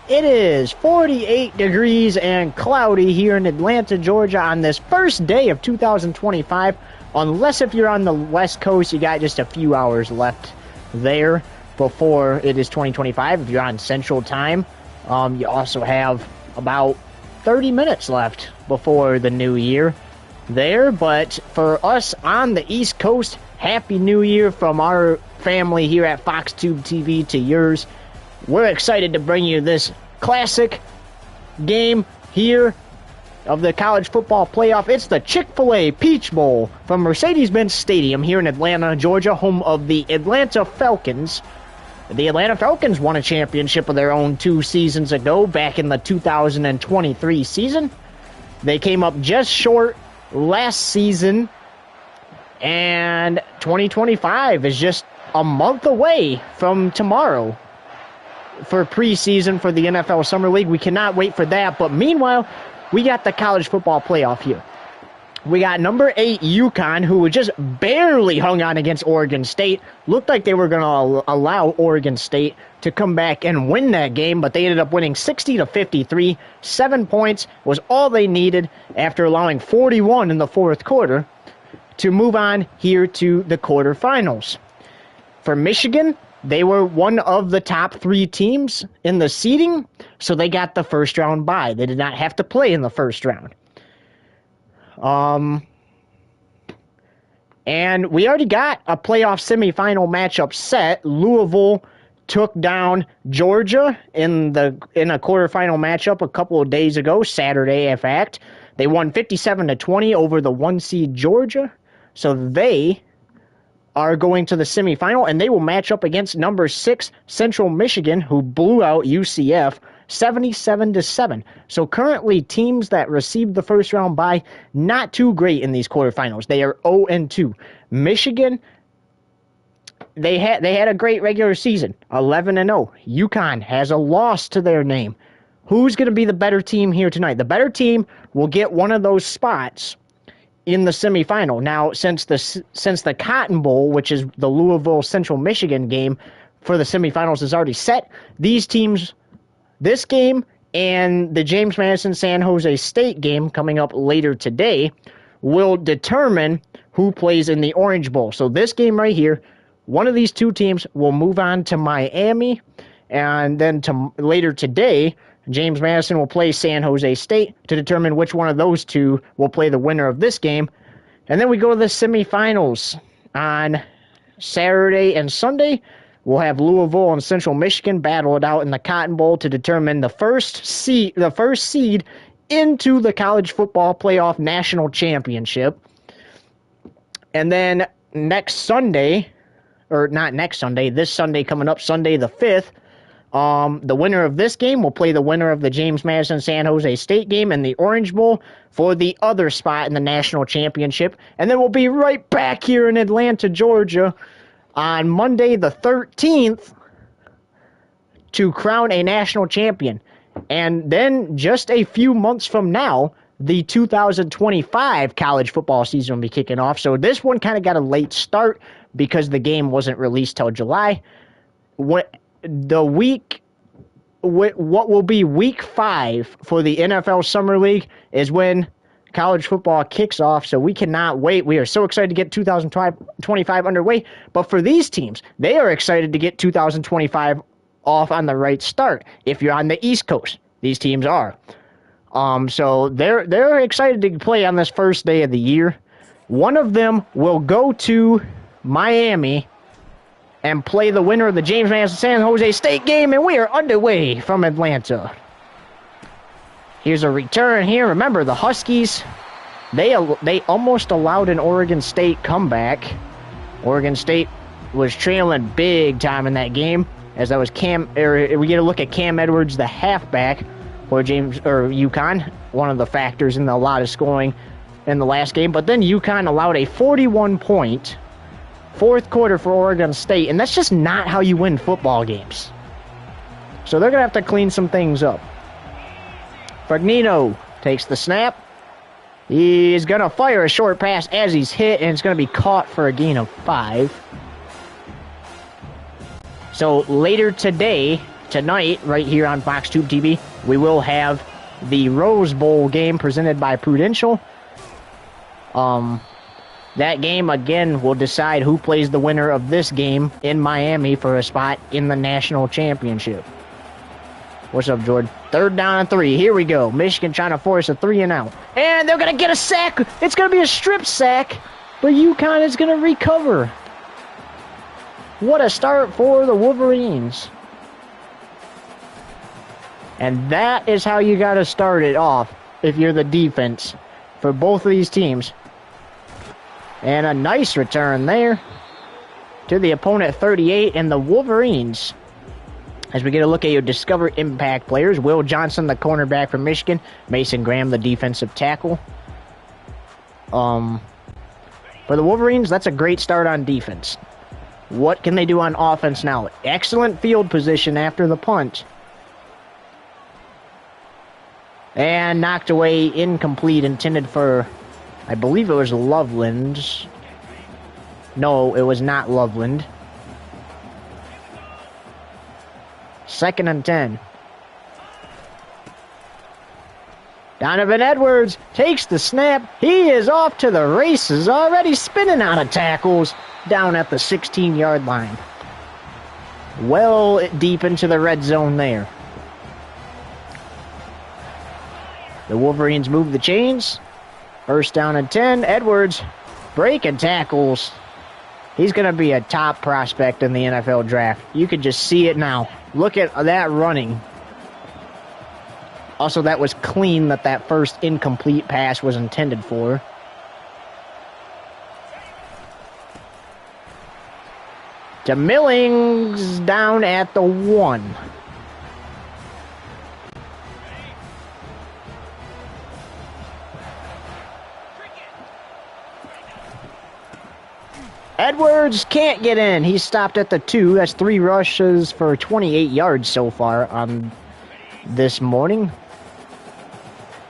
It is 48 degrees and cloudy here in Atlanta, Georgia on this first day of 2025. Unless if you're on the West Coast, you got just a few hours left there before it is 2025. If you're on Central Time, you also have about 30 minutes left before the new year there. But for us on the East Coast, Happy New Year from our family here at FoxTube TV to yours. We're excited to bring you this classic game here of the college football playoff. It's the Chick-fil-A Peach Bowl from Mercedes-Benz Stadium here in Atlanta, Georgia, home of the Atlanta Falcons. The Atlanta Falcons won a championship of their own 2 seasons ago, back in the 2023 season. They came up just short last season, and 2025 is just a month away from tomorrow for preseason for the NFL Summer League. We cannot wait for that. But meanwhile, we got the college football playoff here. We got number 8 UConn, who just barely hung on against Oregon State. Looked like they were going to allow Oregon State to come back and win that game, but they ended up winning 60-53. 7 points was all they needed after allowing 41 in the fourth quarter to move on here to the quarterfinals. For Michigan, they were one of the top 3 teams in the seeding, so they got the first round bye. They did not have to play in the first round. And we already got a playoff semifinal matchup set. Louisville took down Georgia in a quarterfinal matchup a couple of days ago, Saturday, in fact. They won 57-20 over the 1 seed Georgia, so they are going to the semifinal, and they will match up against number 6 Central Michigan, who blew out UCF 77-7. So currently, teams that received the first round bye, not too great in these quarterfinals. They are 0-2. Michigan, they had a great regular season, 11-0. UConn has a loss to their name. Who's going to be the better team here tonight? The better team will get one of those spots in the semifinal. Now, since the Cotton Bowl, which is the Louisville Central Michigan game for the semifinals, is already set, these teams, this game and the James Madison San Jose State game coming up later today, will determine who plays in the Orange Bowl. So this game right here, one of these 2 teams will move on to Miami, and then later today, James Madison will play San Jose State to determine which one of those 2 will play the winner of this game. And then we go to the semifinals on Saturday and Sunday. We'll have Louisville and Central Michigan battle it out in the Cotton Bowl to determine the first seed into the college football playoff national championship. And then this Sunday coming up, Sunday the 5th, the winner of this game will play the winner of the James Madison San Jose State game in the Orange Bowl for the other spot in the national championship. And then we'll be right back here in Atlanta, Georgia on Monday the 13th to crown a national champion. And then just a few months from now, the 2025 college football season will be kicking off. So this one kind of got a late start because the game wasn't released till July. What will be week 5 for the NFL Summer League is when college football kicks off, so we cannot wait. We are so excited to get 2025 underway. But for these teams, they are excited to get 2025 off on the right start. If you're on the East Coast, these teams are. So they're excited to play on this first day of the year. One of them will go to Miami and play the winner of the James Madison San Jose State game, and we are underway from Atlanta. Here's a return here. Remember, the Huskies, they almost allowed an Oregon State comeback. Oregon State was trailing big time in that game, as we get a look at Cam Edwards, the halfback for UConn, one of the factors in a lot of scoring in the last game. But then UConn allowed a 41-point fourth quarter for Oregon State, and that's just not how you win football games. So they're going to have to clean some things up. Fagnino takes the snap. He's going to fire a short pass as he's hit, and it's going to be caught for a gain of 5. So later today, tonight, right here on Fox Tube TV, we will have the Rose Bowl game presented by Prudential. That game, again, will decide who plays the winner of this game in Miami for a spot in the national championship. What's up, Jordan? 3rd down and 3. Here we go. Michigan trying to force a 3-and-out. And they're going to get a sack. It's going to be a strip sack, but UConn is going to recover. What a start for the Wolverines. And that is how you got to start it off if you're the defense for both of these teams. And a nice return there to the opponent 38 and the Wolverines. As we get a look at your Discover Impact players, Will Johnson, the cornerback from Michigan, Mason Graham, the defensive tackle. For the Wolverines, that's a great start on defense. What can they do on offense now? Excellent field position after the punt. And knocked away, incomplete, intended for, I believe it was Loveland. No, it was not Loveland. 2nd and 10. Donovan Edwards takes the snap. He is off to the races, already spinning out of tackles down at the 16-yard line. Well deep into the red zone there. The Wolverines move the chains. 1st down and 10. Edwards breaking tackles. He's going to be a top prospect in the NFL draft. You can just see it now. Look at that running. Also, that was clean that first incomplete pass was intended for. To Millings down at the 1. Edwards can't get in. He's stopped at the 2. That's 3 rushes for 28 yards so far on this morning.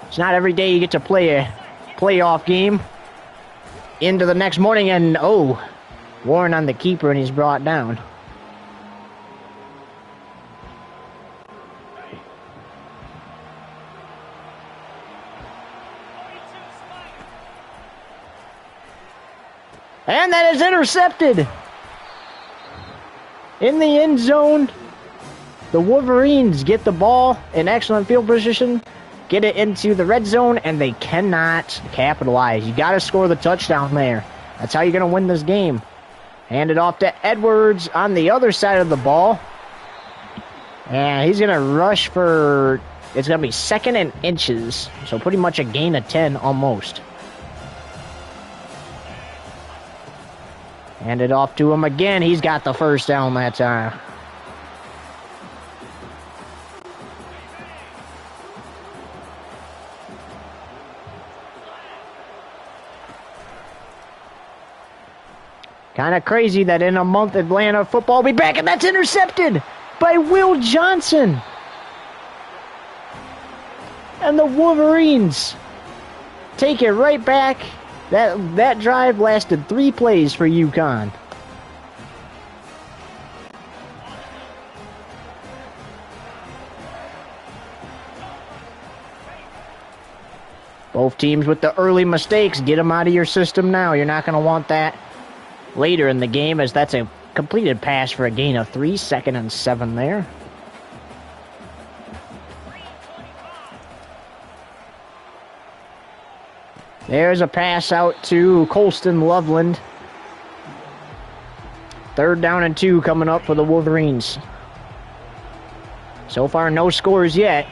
It's not every day you get to play a playoff game into the next morning, and Warren on the keeper, and he's brought down. And that is intercepted. In the end zone, the Wolverines get the ball in excellent field position, get it into the red zone, and they cannot capitalize. You got to score the touchdown there. That's how you're going to win this game. Hand it off to Edwards on the other side of the ball. And he's going to rush for, it's going to be 2nd and inches. So pretty much a gain of 10 almost. Hand it off to him again. He's got the 1st down that time. Kind of crazy that in a month Atlanta football will be back, and that's intercepted by Will Johnson. And the Wolverines take it right back. That drive lasted 3 plays for UConn. Both teams with the early mistakes, get them out of your system now. You're not going to want that later in the game, as that's a completed pass for a gain of 3, 2nd and 7 there. There's a pass out to Colston Loveland. 3rd down and 2 coming up for the Wolverines. So far, no scores yet.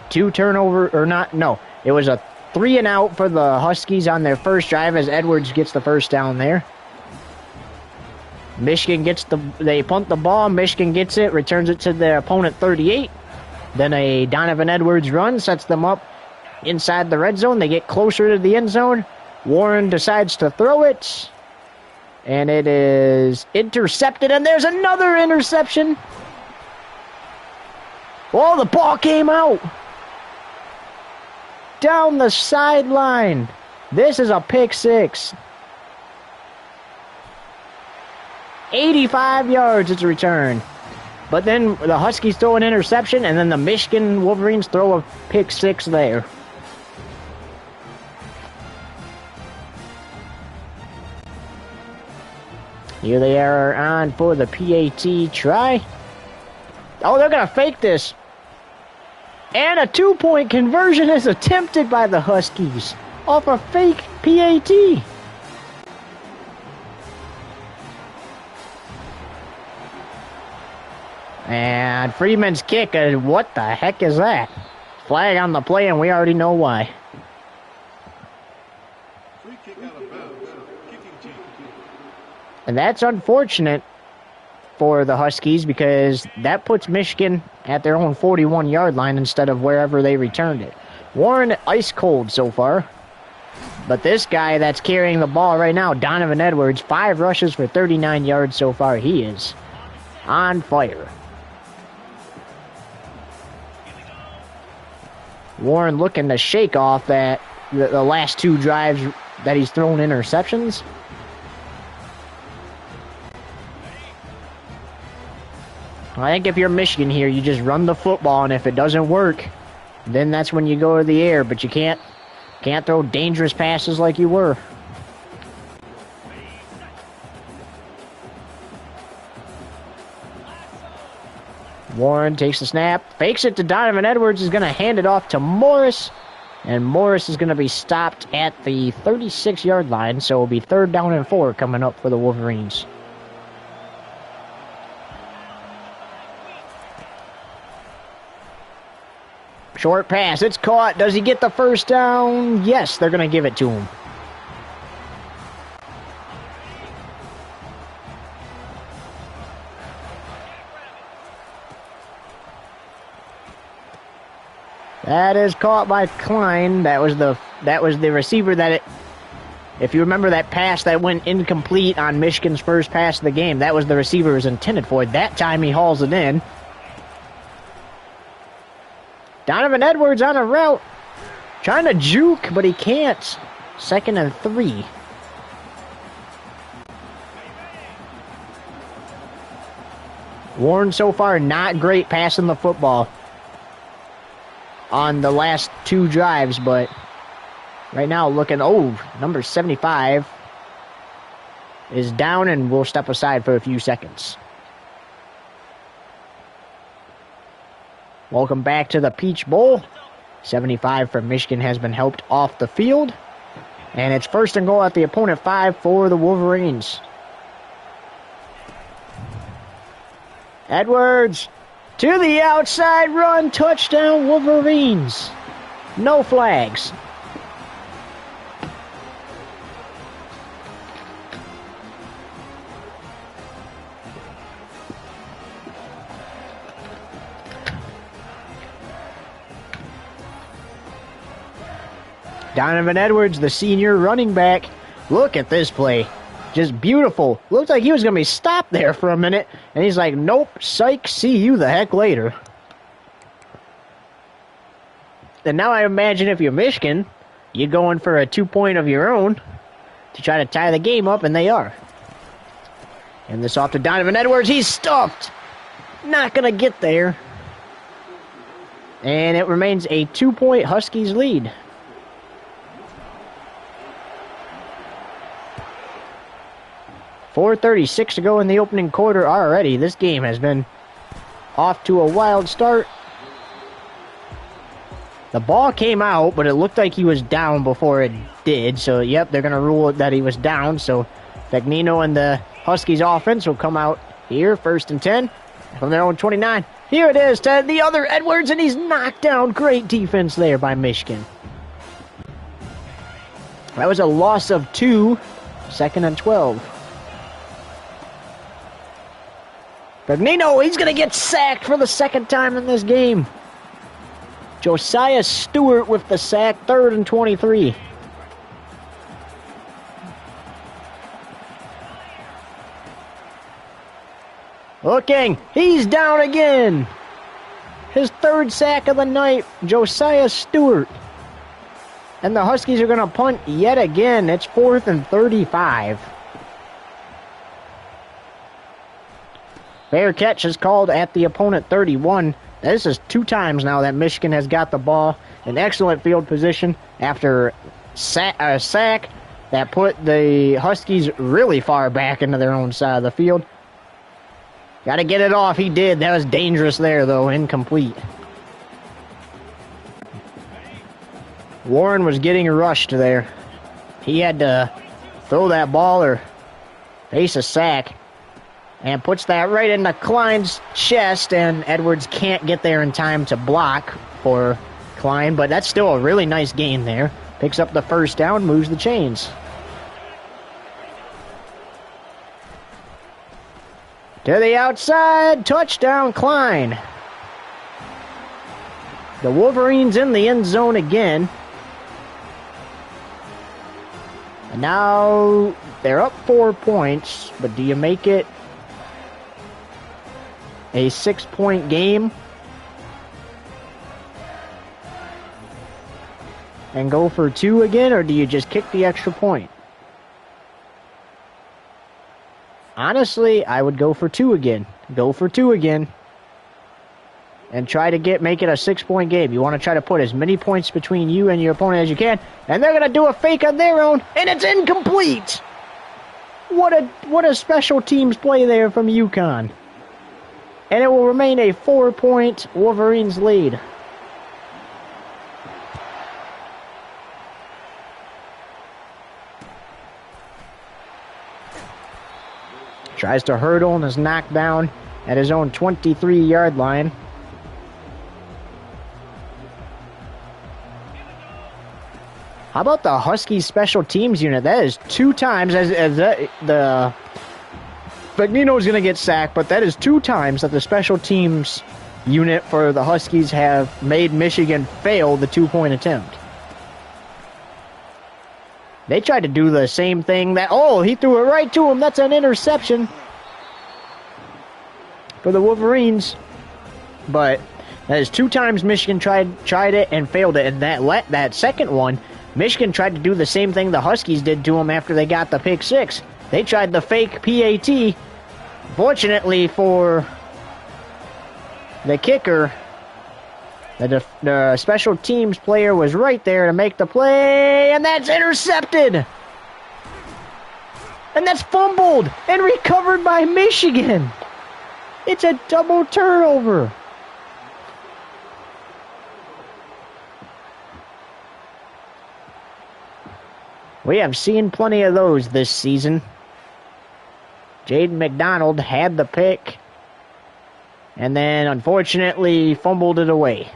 2 turnover, or not, no. It was a 3-and-out for the Huskies on their first drive as Edwards gets the 1st down there. Michigan they punt the ball. Michigan gets it, returns it to their opponent 38. Then a Donovan Edwards run sets them up inside the red zone. They get closer to the end zone. Warren decides to throw it. And it is intercepted. And there's another interception. Oh, the ball came out. Down the sideline. This is a pick 6. 85 yards it's returned. But then the Huskies throw an interception, and then the Michigan Wolverines throw a pick six there. Here they are on for the PAT try. Oh, they're going to fake this. And a 2-point conversion is attempted by the Huskies off a fake PAT. And Freeman's kick, what the heck is that? Flag on the play, and we already know why. Free kick out of bounds. Kicking team. And that's unfortunate for the Huskies because that puts Michigan at their own 41-yard line instead of wherever they returned it. Warren ice cold so far. But this guy that's carrying the ball right now, Donovan Edwards, 5 rushes for 39 yards so far. He is on fire. Warren looking to shake off that the last 2 drives that he's thrown interceptions. I think if you're Michigan here, you just run the football, and if it doesn't work, then that's when you go to the air. But you can't throw dangerous passes like you were. Warren takes the snap, fakes it to Donovan Edwards, is going to hand it off to Morris, and Morris is going to be stopped at the 36-yard line, so it'll be 3rd down and 4 coming up for the Wolverines. Short pass, it's caught. Does he get the first down? Yes, they're going to give it to him. That is caught by Klein. That was the receiver if you remember that pass that went incomplete on Michigan's first pass of the game, that was the receiver was intended for. That time he hauls it in. Donovan Edwards on a route. Trying to juke, but he can't. 2nd and 3. Warren so far not great passing the football on the last 2 drives, but right now looking, number 75 is down, and we'll step aside for a few seconds. Welcome back to the Peach Bowl. 75 from Michigan has been helped off the field, and it's 1st and goal at the opponent 5 for the Wolverines. Edwards to the outside run, touchdown Wolverines. No flags. Donovan Edwards, the senior running back. Look at this play. Just beautiful. Looks like he was going to be stopped there for a minute. And he's like, nope, psych, see you the heck later. And now I imagine if you're Michigan, you're going for a 2-point of your own to try to tie the game up, and they are. And this off to Donovan Edwards. He's stuffed. Not going to get there. And it remains a 2-point Huskies lead. .436 to go in the opening quarter already. This game has been off to a wild start. The ball came out, but it looked like he was down before it did. So, yep, they're going to rule that he was down. So, Fagnino and the Huskies offense will come out here, 1st and 10 from their own 29. Here it is to the other Edwards, and he's knocked down. Great defense there by Michigan. That was a loss of 2, 2nd and 12. Fagnino, he's going to get sacked for the 2nd time in this game. Josiah Stewart with the sack, 3rd and 23. Looking, he's down again. His 3rd sack of the night, Josiah Stewart. And the Huskies are going to punt yet again. It's 4th and 35. Fair catch is called at the opponent 31. This is 2 times now that Michigan has got the ball in excellent field position after a sack that put the Huskies really far back into their own side of the field. Got to get it off. He did. That was dangerous there, though. Incomplete. Warren was getting rushed there. He had to throw that ball or face a sack. And puts that right into Klein's chest, and Edwards can't get there in time to block for Klein, but that's still a really nice gain there. Picks up the first down, moves the chains. To the outside, touchdown Klein. The Wolverines in the end zone again. And now they're up 4 points, but do you make it a 6-point game and go for 2 again, or do you just kick the extra point? Honestly, I would go for 2 again. Go for 2 again. And try to make it a 6-point game. You want to try to put as many points between you and your opponent as you can. And they're going to do a fake on their own, and it's incomplete! What a special teams play there from UConn. And it will remain a 4-point Wolverines lead. Tries to hurdle and is knocked down at his own 23-yard line. How about the Huskies special teams unit? That is 2 times the Fagnino's going to get sacked, but that is 2 times that the special teams unit for the Huskies have made Michigan fail the 2-point attempt. They tried to do the same thing he threw it right to him. That's an interception for the Wolverines. But that is 2 times Michigan tried it and failed it. And that second one, Michigan tried to do the same thing the Huskies did to them after they got the pick 6. They tried the fake PAT. Fortunately for the kicker, the special teams player was right there to make the play, and that's intercepted. And that's fumbled and recovered by Michigan. It's a double turnover. We have seen plenty of those this season. Jaden McDonald had the pick and then unfortunately fumbled it away.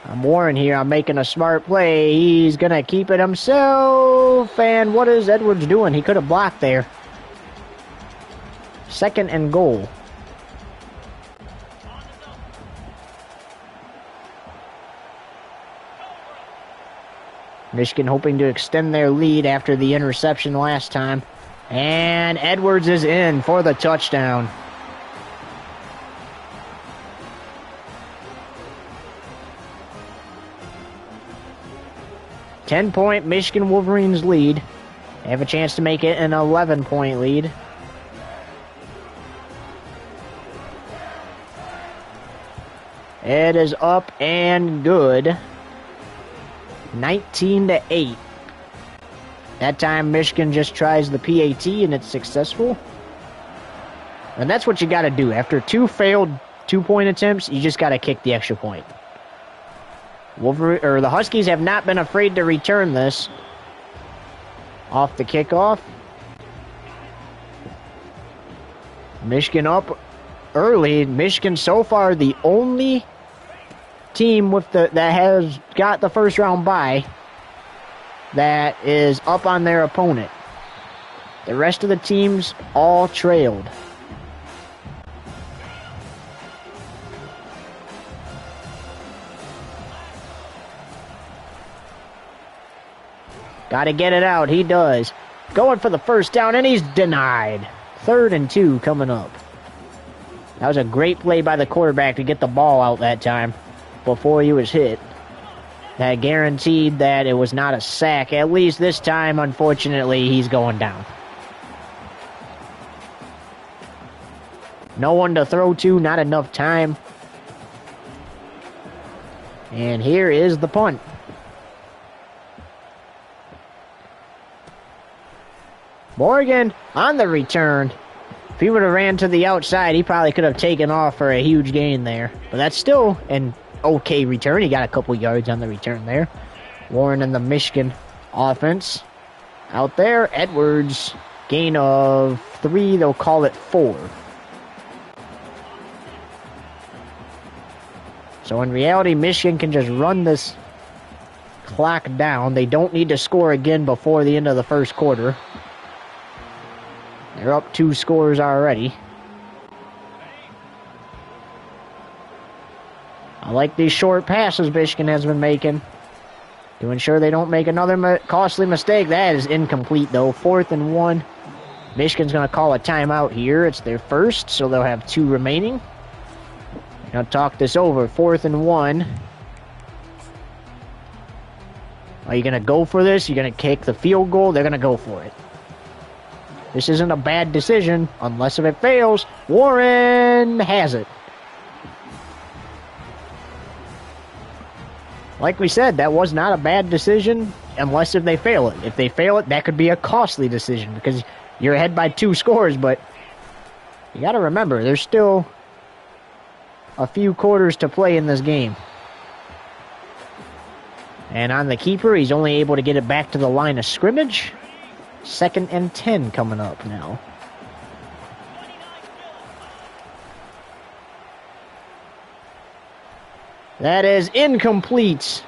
I'm Warren here. I'm making a smart play. He's going to keep it himself. And what is Edwards doing? He could have blocked there. 2nd and goal. Michigan hoping to extend their lead after the interception last time. And Edwards is in for the touchdown. $10-point Michigan Wolverines lead. They have a chance to make it an 11-point lead. It is up and good. 19-8. That time Michigan just tries the PAT and it's successful. And that's what you got to do. After 2 failed 2-point attempts, you just got to kick the extra point. The Huskies have not been afraid to return this off the kickoff. Michigan up early. Michigan so far the only team that has got the first round bye that is up on their opponent. The rest of the teams all trailed. Got to get it out. He does. Going for the first down, and he's denied. 3rd and 2 coming up. That was a great play by the quarterback to get the ball out that time before he was hit. That guaranteed that it was not a sack. At least this time, unfortunately, he's going down. No one to throw to, not enough time. And here is the punt. Morgan on the return. If he would have ran to the outside, he probably could have taken off for a huge gain there. But that's still an okay return. He got a couple yards on the return there. Warren and the Michigan offense. Out there, Edwards, gain of 3. They'll call it 4. So in reality, Michigan can just run this clock down. They don't need to score again before the end of the first quarter. They're up 2 scores already. I like these short passes Michigan has been making to ensure they don't make another costly mistake. That is incomplete, though. 4th and 1. Michigan's going to call a timeout here. It's their first, so they'll have 2 remaining. Now talk this over. 4th and 1. Are you going to go for this? You're going to kick the field goal? They're going to go for it. This isn't a bad decision, unless if it fails. Warren has it. Like we said, that was not a bad decision, unless if they fail it. If they fail it, that could be a costly decision, because you're ahead by 2 scores, but you got to remember, there's still a few quarters to play in this game. And on the keeper, he's only able to get it back to the line of scrimmage. 2nd and 10 coming up now. That is incomplete.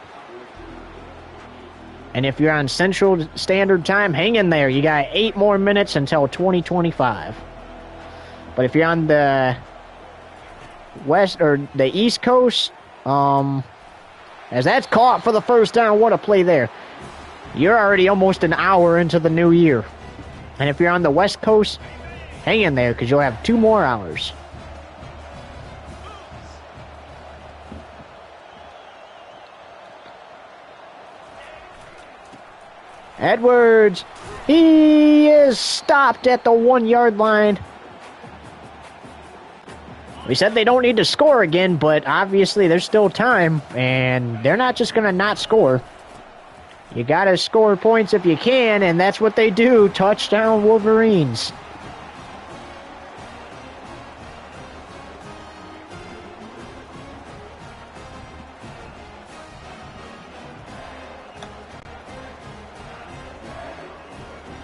And if you're on Central Standard Time, hang in there. You got 8 more minutes until 2025. But if you're on the West or the East Coast, as that's caught for the first down, what a play there. You're already almost an hour into the new year. And if you're on the West Coast, hang in there because you'll have 2 more hours. Edwards, he is stopped at the 1-yard line. We said they don't need to score again, but obviously there's still time, and they're not just going to not score. You got to score points if you can, and that's what they do. Touchdown, Wolverines.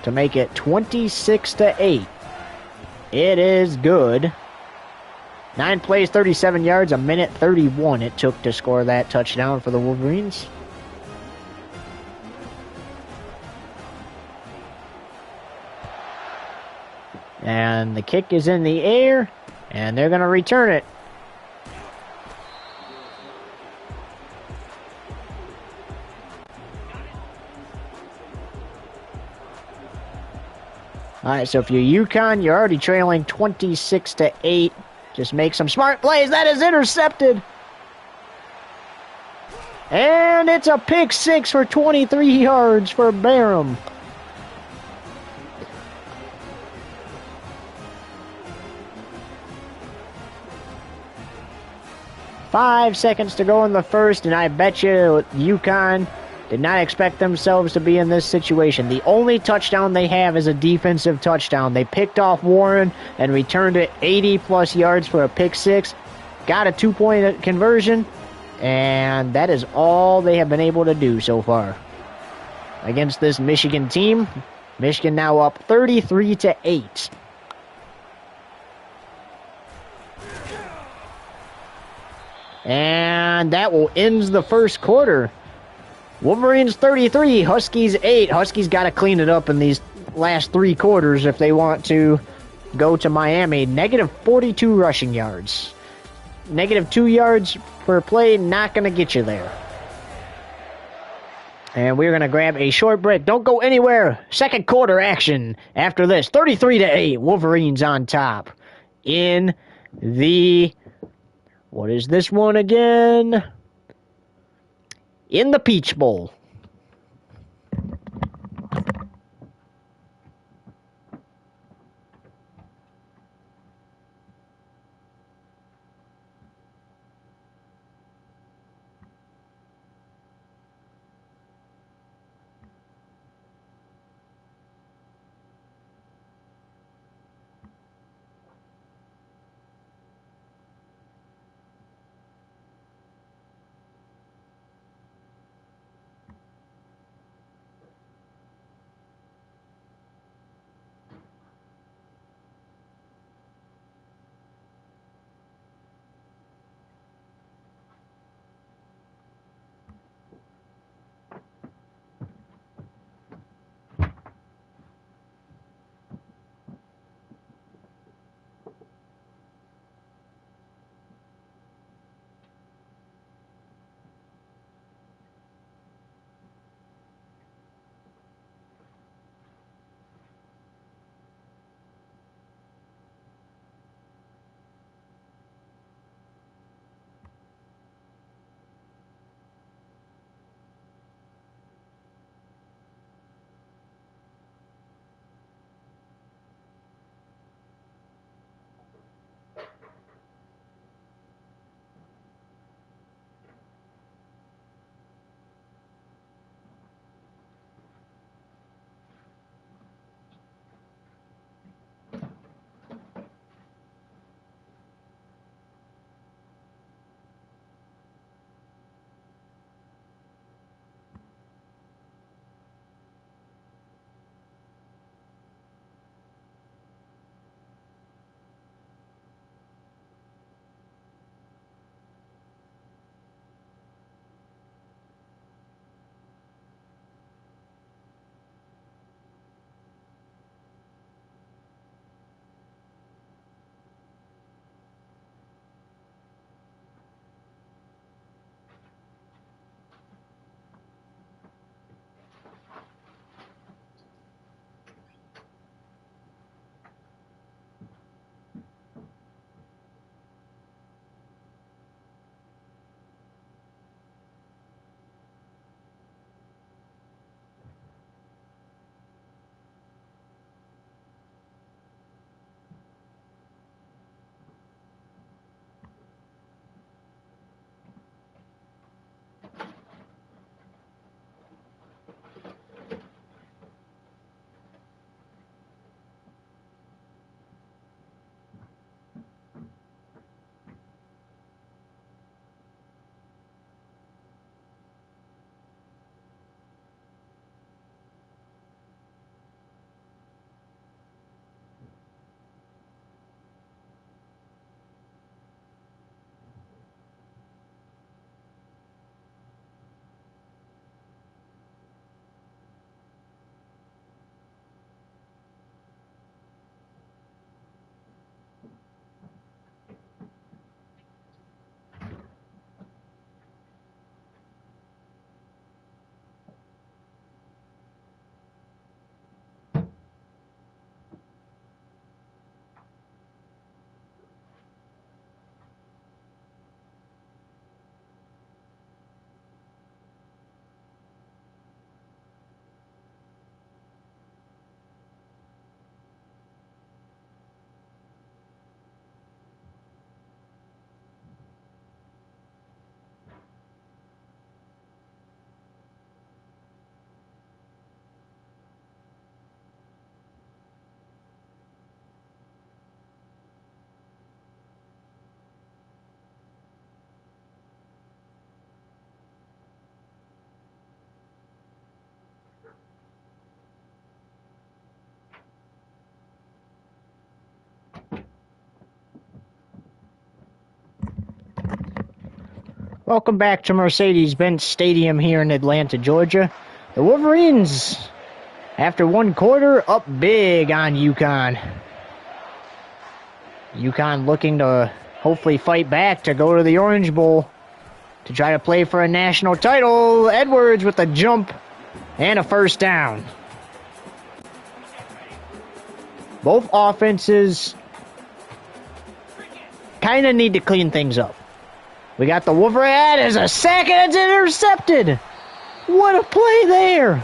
To make it 26-8. It is good. 9 plays, 37 yards, a minute 31 it took to score that touchdown for the Wolverines. And the kick is in the air, and they're going to return it. All right, so if you're UConn, you're already trailing 26-8. Just make some smart plays. That is intercepted. And it's a pick 6 for 23 yards for Barham. Five seconds to go in the first, and I bet you UConn did not expect themselves to be in this situation. The only touchdown they have is a defensive touchdown. They picked off Warren and returned it 80-plus yards for a pick 6. Got a 2-point conversion, and that is all they have been able to do so far against this Michigan team. Michigan now up 33-8. And that will end the first quarter. Wolverines 33, Huskies 8. Huskies got to clean it up in these last 3 quarters if they want to go to Miami. Negative 42 rushing yards. Negative 2 yards per play, not going to get you there. And we're going to grab a short break. Don't go anywhere. Second quarter action after this. 33-8, Wolverines on top in the... What is this one again? In the Peach Bowl. Welcome back to Mercedes-Benz Stadium here in Atlanta, Georgia. The Wolverines, after one quarter, up big on UConn. UConn looking to hopefully fight back to go to the Orange Bowl to try to play for a national title. Edwards with a jump and a first down. Both offenses kind of need to clean things up. We got the Wolverine as a sack and it's intercepted. What a play there.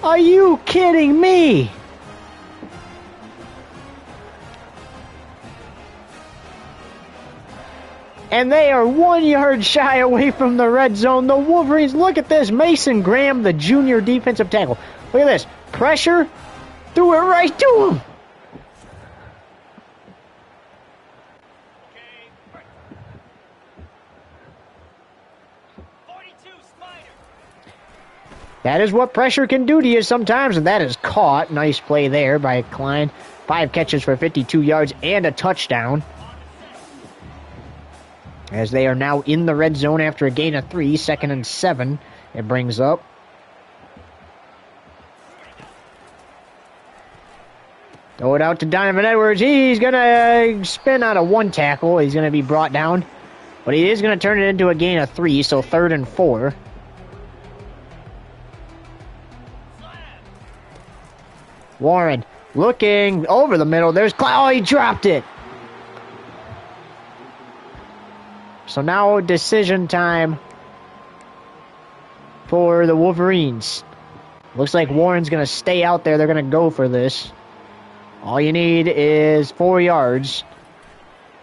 Are you kidding me? And they are 1 yard shy away from the red zone. The Wolverines, look at this. Mason Graham, the junior defensive tackle. Look at this. Pressure. Threw it right to him. That is what pressure can do to you sometimes, and that is caught. Nice play there by Klein. 5 catches for 52 yards and a touchdown. As they are now in the red zone after a gain of 3, 2nd and 7. It brings up. Throw it out to Donovan Edwards. He's going to spin out of 1 tackle. He's going to be brought down. But he is going to turn it into a gain of 3, so 3rd and 4. Warren looking over the middle. There's Cloud. Oh, he dropped it. So now decision time for the Wolverines. Looks like Warren's going to stay out there. They're going to go for this. All you need is 4 yards.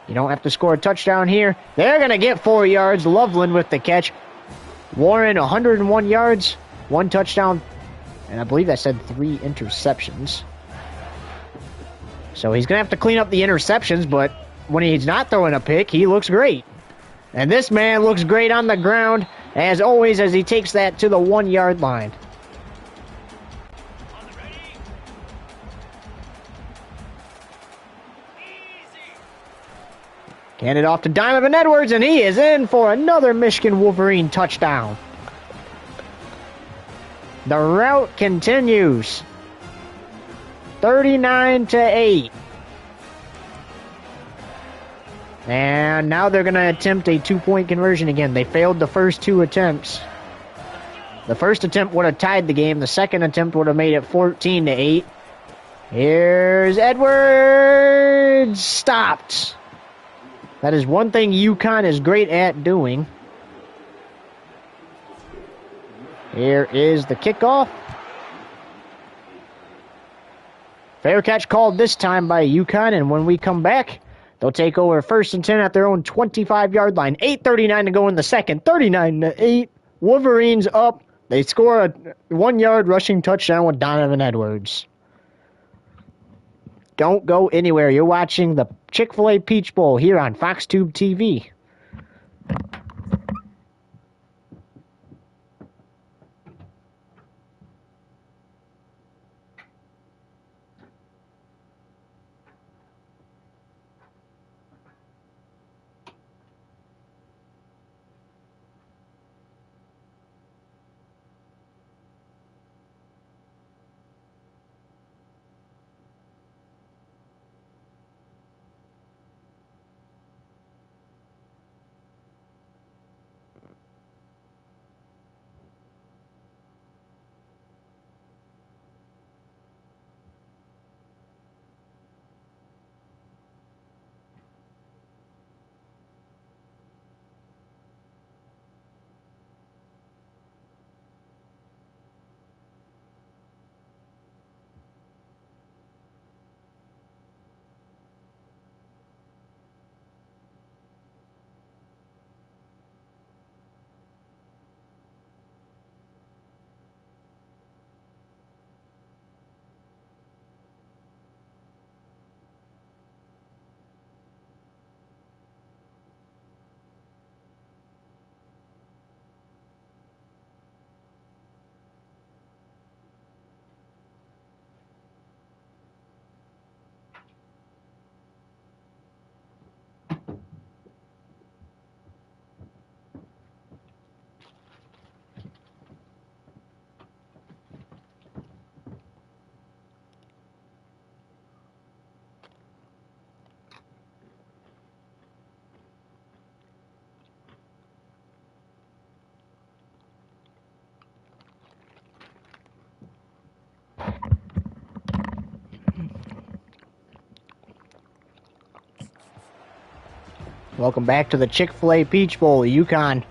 You don't have to score a touchdown here. They're going to get 4 yards. Loveland with the catch. Warren, 101 yards, 1 touchdown, and I believe that said 3 interceptions. So he's going to have to clean up the interceptions, but when he's not throwing a pick, he looks great. And this man looks great on the ground, as always, as he takes that to the 1 yard line. Hand it off to Donovan Edwards, and he is in for another Michigan Wolverine touchdown. The route continues. 39-8. And now they're going to attempt a 2-point conversion again. They failed the first 2 attempts. The first attempt would have tied the game. The second attempt would have made it 14-8. Here's Edwards. Stopped. That is one thing UConn is great at doing. Here is the kickoff. Fair catch called this time by UConn, and when we come back, they'll take over 1st and 10 at their own 25-yard line. 8:39 to go in the second. 39-8. Wolverines up. They score a 1-yard rushing touchdown with Donovan Edwards. Don't go anywhere. You're watching the Chick-fil-A Peach Bowl here on FoxTube TV. Welcome back to the Chick-fil-A Peach Bowl, UConn.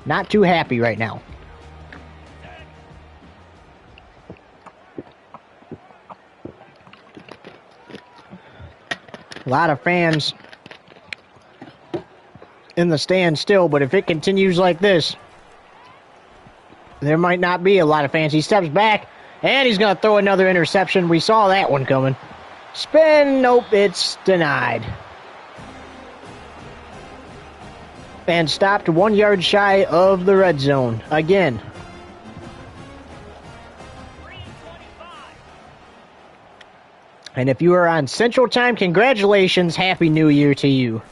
Not too happy right now. A lot of fans in the stands still, but if it continues like this, there might not be a lot of fans. He steps back, and he's going to throw another interception. We saw that one coming. Spin, nope, it's denied. And stopped 1 yard shy of the red zone again. And if you are on Central Time, congratulations, Happy New Year to you.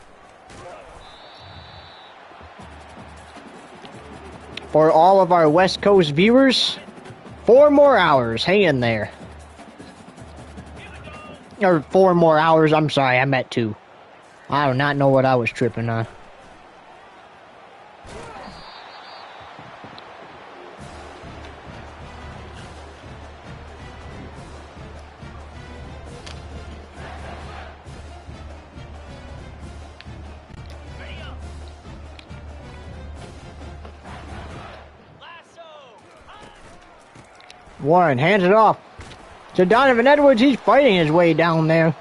For all of our West Coast viewers, 4 more hours, hang in there. Or 4 more hours, I'm sorry, I meant 2. I do not know what I was tripping on. Warren hands it off to Donovan Edwards. He's fighting his way down there.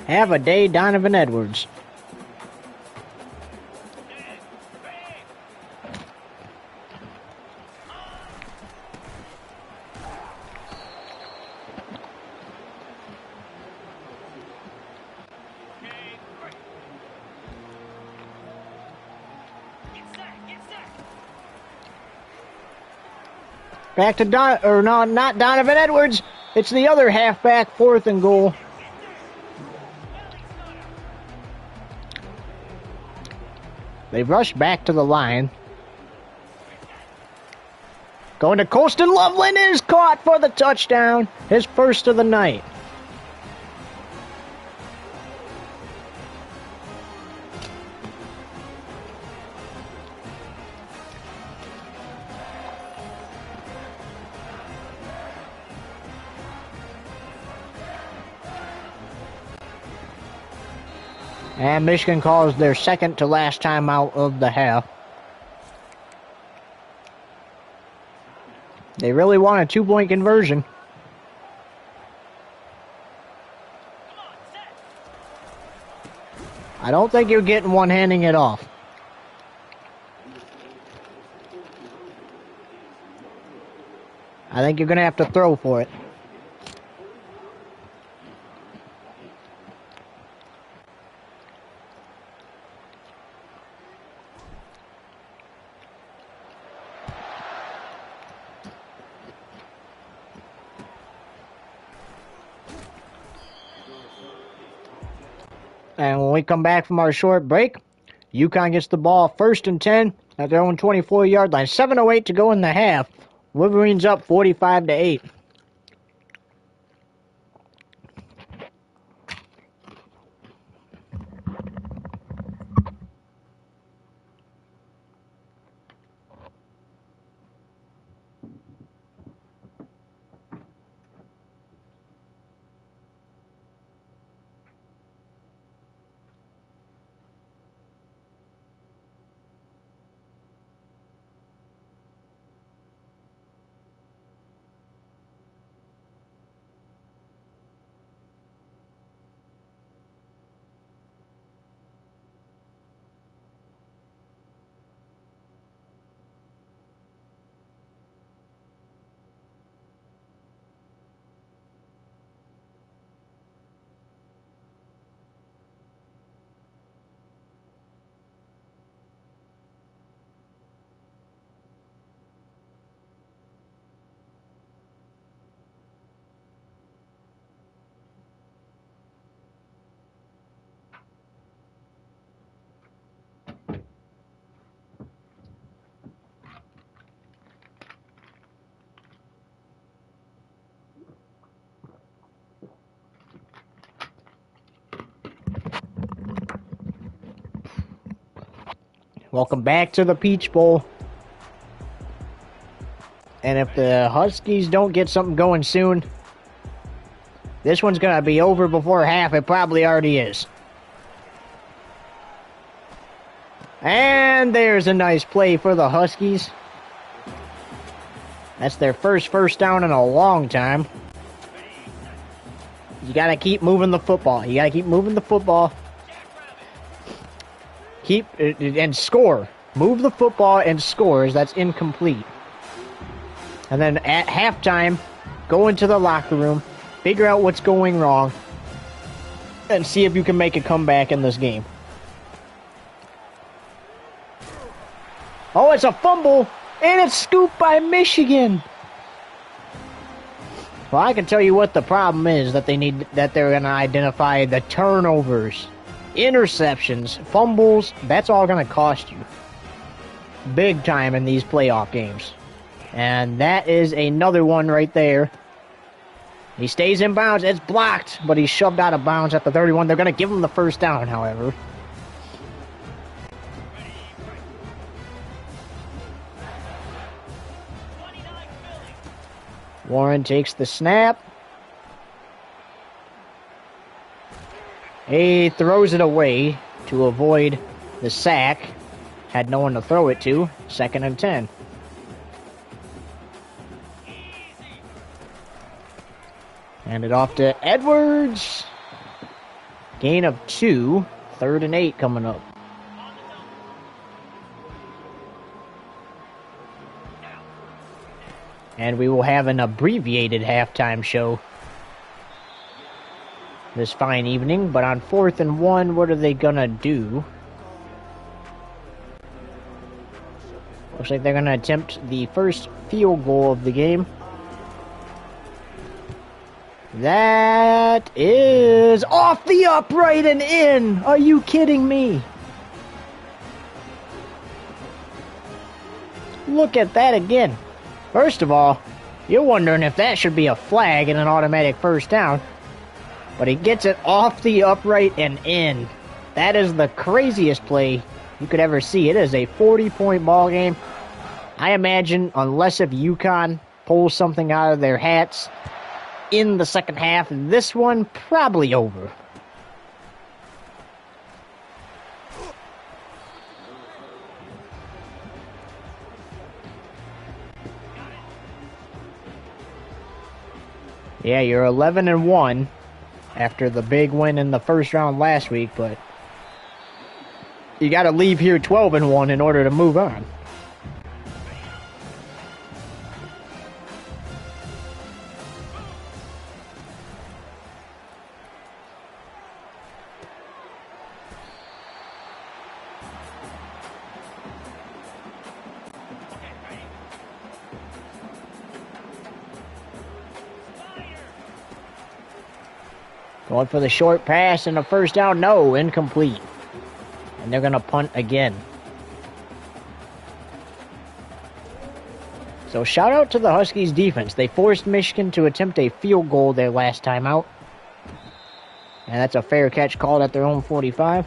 Have a day, Donovan Edwards. Back to not Donovan Edwards. It's the other halfback, 4th and goal. They rush back to the line. Going to Colston. Loveland is caught for the touchdown. His first of the night. And Michigan calls their second to last timeout of the half. They really want a 2-point conversion. I don't think you're getting one handing it off. I think you're going to have to throw for it. And when we come back from our short break, UConn gets the ball 1st and 10 at their own 24-yard line. 7:08 to go in the half. Wolverines up 45-8. Welcome back to the Peach Bowl. And if the Huskies don't get something going soon, This one's going to be over before half. It probably already is. And there's a nice play for the Huskies. That's their first down in a long time. You got to keep moving the football. You got to keep moving the football. Keep and score. Move the football and scores. That's incomplete. And then at halftime, go into the locker room, figure out what's going wrong, and see if you can make a comeback in this game. Oh, it's a fumble, and it's scooped by Michigan. Well, I can tell you what the problem is that they're going to identify the turnovers, interceptions, fumbles. That's all going to cost you big time in these playoff games. And that is another one right there. He stays in bounds. It's blocked, but he's shoved out of bounds at the 31. They're going to give him the first down, however. Warren takes the snap. He throws it away to avoid the sack. Had no one to throw it to. 2nd and 10. Hand it off to Edwards. Gain of 2. 3rd and 8 coming up. And we will have an abbreviated halftime show this fine evening. But on 4th and 1, what are they gonna do? Looks like they're gonna attempt the first field goal of the game. That is off the upright and in. Are you kidding me? Look at that again. First of all, you're wondering if that should be a flag and an automatic first down. But he gets it off the upright and in. That is the craziest play you could ever see. It is a 40-point ball game. I imagine, unless if UCONN pulls something out of their hats in the second half, this one probably over. Yeah, you're 11 and 1 after the big win in the first round last week, but you got to leave here 12 and 1 in order to move on. Going for the short pass and a first down. No, incomplete. And they're going to punt again. So shout out to the Huskies defense. They forced Michigan to attempt a field goal their last time out. And that's a fair catch called at their own 45.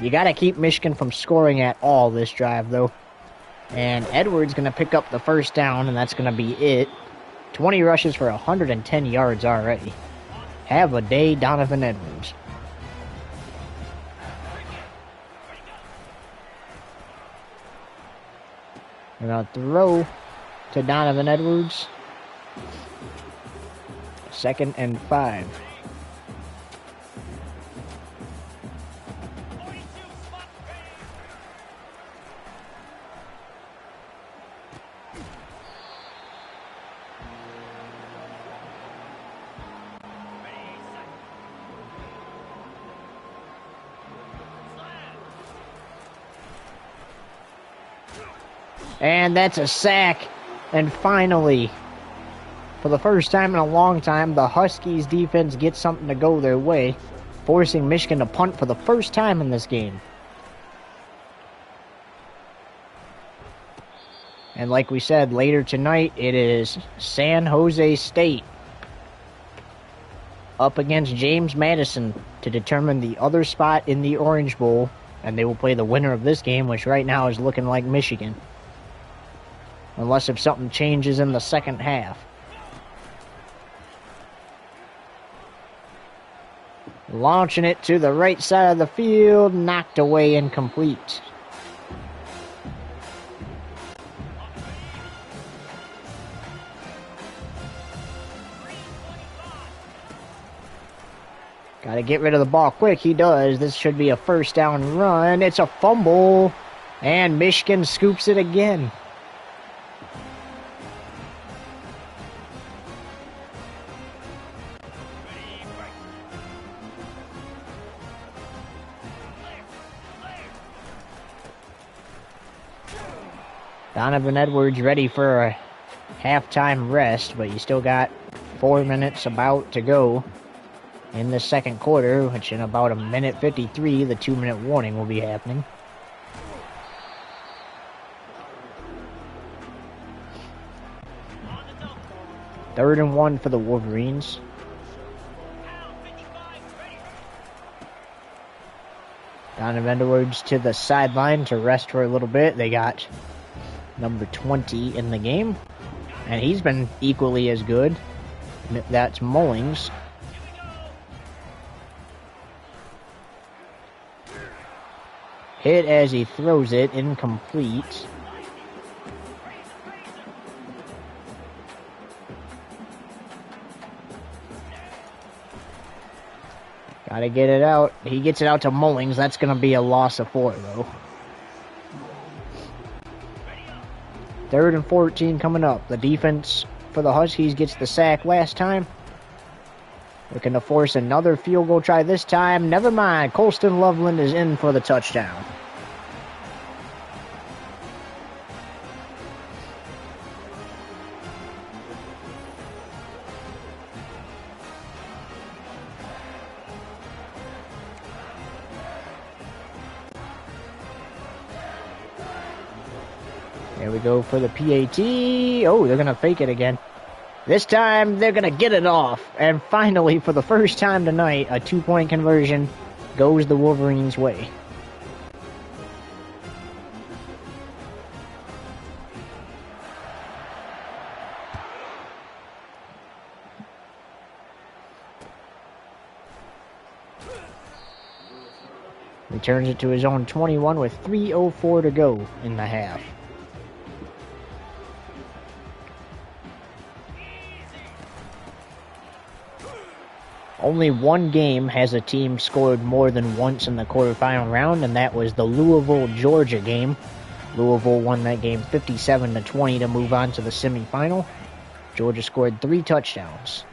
You got to keep Michigan from scoring at all this drive, though. And Edwards going to pick up the first down, and that's going to be it. 20 rushes for 110 yards already. Have a day, Donovan Edwards. We're going to throw to Donovan Edwards. 2nd and 5. And that's a sack. And finally, for the first time in a long time, the Huskies defense gets something to go their way, forcing Michigan to punt for the first time in this game. And like we said, later tonight, it is San Jose State up against James Madison to determine the other spot in the Orange Bowl. And they will play the winner of this game, which right now is looking like Michigan. unless if something changes in the second half. Launching it to the right side of the field, knocked away, incomplete. Got to get rid of the ball quick. He does. This should be a first down run. It's a fumble, and Michigan scoops it again. Donovan Edwards ready for a halftime rest, but you still got 4 minutes about to go in the second quarter, which in about a minute 53, the 2-minute warning will be happening. Third and 1 for the Wolverines. Donovan Edwards to the sideline to rest for a little bit. They got number 20 in the game, and he's been equally as good. That's Mullings. Hit as he throws it, incomplete. Gotta get it out. He gets it out to Mullings. That's gonna be a loss of 4, though. 3rd and 14 coming up. The defense for the Huskies gets the sack last time. Looking to force another field goal try this time. Never mind. Colston Loveland is in for the touchdown. There we go for the PAT. Oh, they're going to fake it again. This time, they're going to get it off. And finally, for the first time tonight, a 2-point conversion goes the Wolverines' way. Returns it to his own 21 with 3:04 to go in the half. Only one game has a team scored more than once in the quarterfinal round, and that was the Louisville-Georgia game. Louisville won that game 57-20 to move on to the semifinal. Georgia scored 3 touchdowns.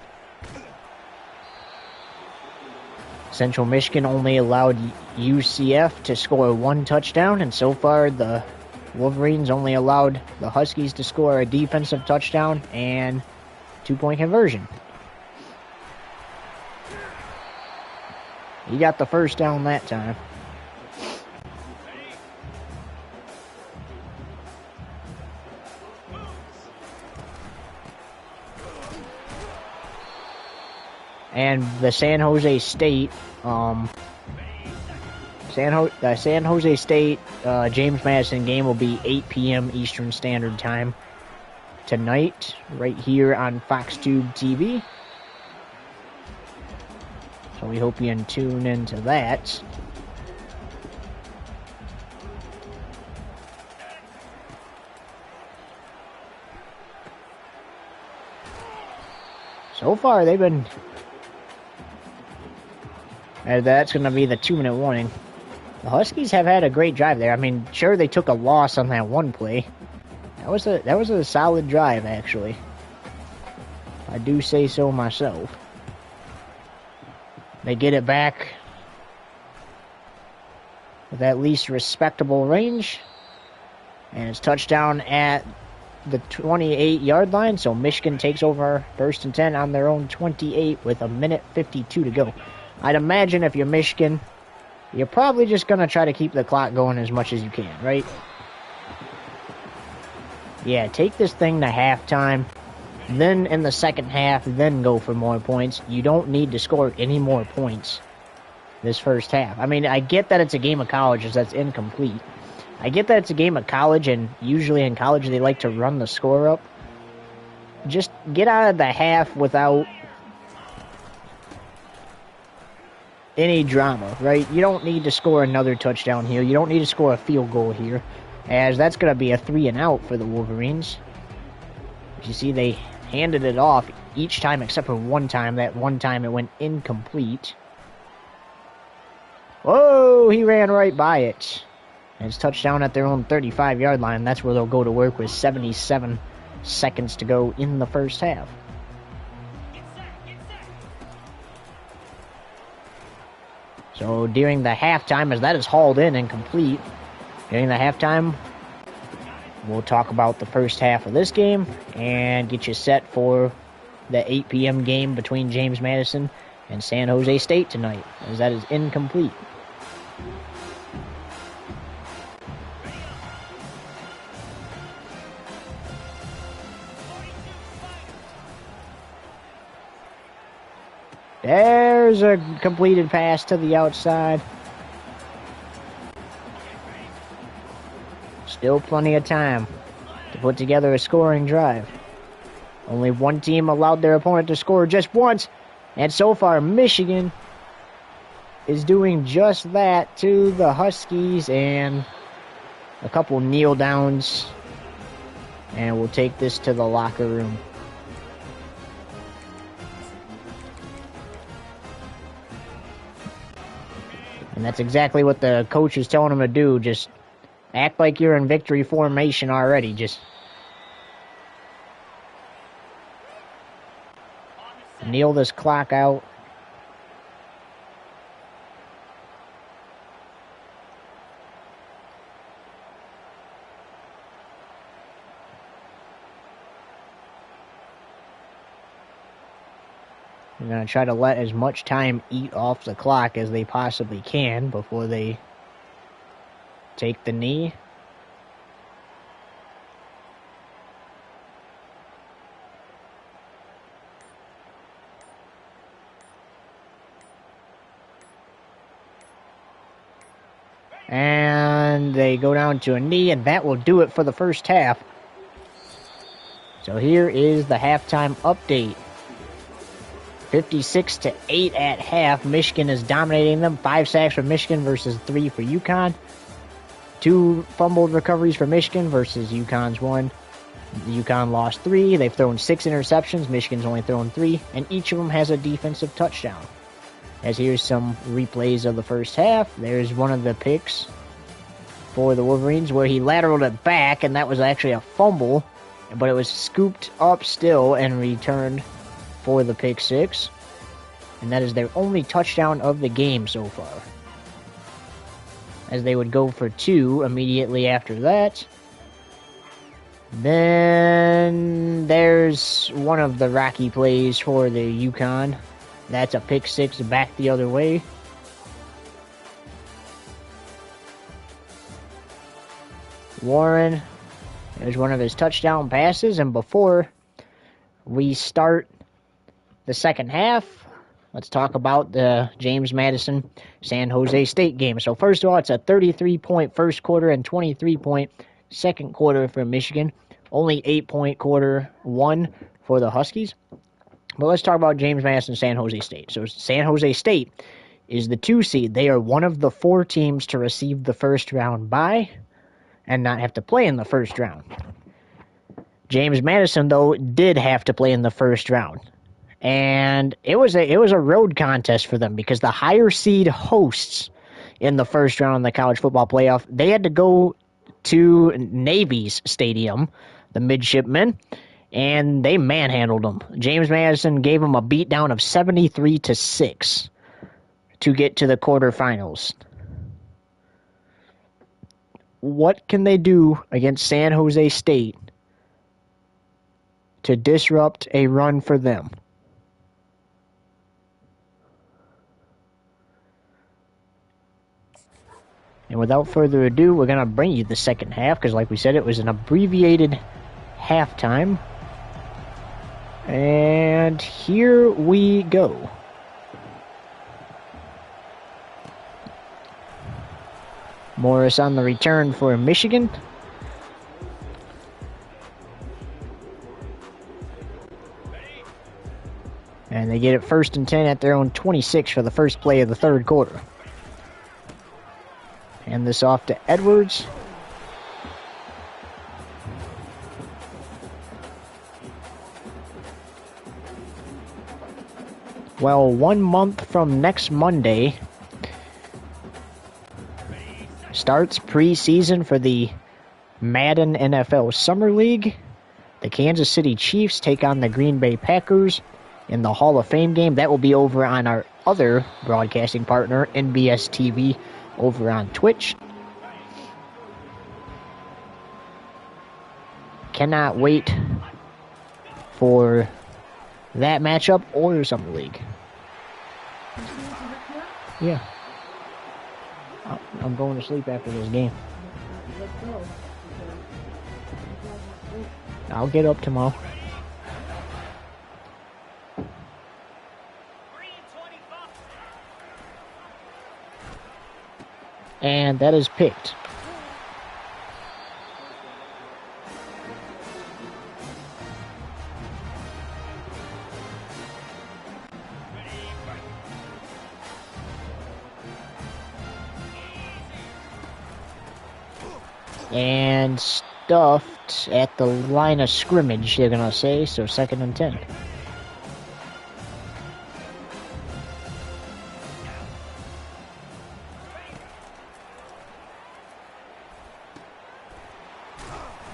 Central Michigan only allowed UCF to score 1 touchdown, and so far the Wolverines only allowed the Huskies to score a defensive touchdown and 2-point conversion. He got the first down that time. And the San Jose State, James Madison game will be 8 p.m. Eastern Standard Time tonight, right here on FoxTube TV. So we hope you can tune into that. So far, they've been... that's going to be the 2-minute warning. The Huskies have had a great drive there. I mean, sure, they took a loss on that one play. That was a solid drive, actually. I do say so myself. They get it back with at least respectable range. And it's touchdown at the 28-yard line. So Michigan takes over 1st and 10 on their own 28 with a minute 52 to go. I'd imagine if you're Michigan, you're probably just going to try to keep the clock going as much as you can, right? Yeah, take this thing to halftime. Then in the second half, then go for more points. You don't need to score any more points this first half. I mean, I get that it's a game of colleges that's incomplete. I get that it's a game of college, and usually in college they like to run the score up. Just get out of the half without any drama, right? You don't need to score another touchdown here. You don't need to score a field goal here, as that's going to be a 3-and-out for the Wolverines. As you see, they handed it off each time except for one time. That one time it went incomplete. Whoa, he ran right by it. And it's touchdown at their own 35-yard line. That's where they'll go to work with 77 seconds to go in the first half. So during the halftime, as that is hauled in and complete, during the halftime, we'll talk about the first half of this game and get you set for the 8 p.m. game between James Madison and San Jose State tonight, as that is incomplete. There's a completed pass to the outside. Still plenty of time to put together a scoring drive. Only one team allowed their opponent to score just once. And so far, Michigan is doing just that to the Huskies. And a couple kneel downs. And we'll take this to the locker room. And that's exactly what the coach is telling them to do. Just act like you're in victory formation already. Just kneel this clock out. They're going to try to let as much time eat off the clock as they possibly can before they take the knee. And they go down to a knee, and that will do it for the first half. So here is the halftime update. 56-8 at half. Michigan is dominating them. 5 sacks for Michigan versus 3 for UConn. 2 fumbled recoveries for Michigan versus UConn's 1. UConn lost 3. They've thrown 6 interceptions. Michigan's only thrown 3. And each of them has a defensive touchdown. As here's some replays of the first half. There's one of the picks for the Wolverines where he lateraled it back, and that was actually a fumble. But it was scooped up still and returned for the pick 6, and that is their only touchdown of the game so far, as they would go for 2 immediately after that. Then there's one of the rocky plays for the UConn. That's a pick 6 back the other way. Warren, there's one of his touchdown passes, and before we start the second half, let's talk about the James Madison San Jose State game. So first of all, it's a 33-point first quarter and 23-point second quarter for Michigan. Only 8-point quarter 1 for the Huskies. But let's talk about James Madison San Jose State. So San Jose State is the 2 seed. They are one of the 4 teams to receive the first round bye and not have to play in the first round. James Madison, though, did have to play in the first round. And it was a road contest for them because the higher seed hosts in the first round of the college football playoff, they had to go to Navy's stadium, the Midshipmen, and they manhandled them. James Madison gave them a beatdown of 73-6 to get to the quarterfinals. What can they do against San Jose State to disrupt a run for them? And without further ado, we're going to bring you the second half, because like we said, it was an abbreviated halftime. And here we go. Morris on the return for Michigan. And they get it 1st and 10 at their own 26 for the first play of the third quarter. Hand this off to Edwards. Well, 1 month from next Monday starts preseason for the Madden NFL Summer League. The Kansas City Chiefs take on the Green Bay Packers in the Hall of Fame game. That will be over on our other broadcasting partner, NBS TV, over on Twitch. Cannot wait for that matchup or Summer League. Yeah. I'm going to sleep after this game. I'll get up tomorrow. And that is picked. And stuffed at the line of scrimmage, they're going to say, so 2nd and 10.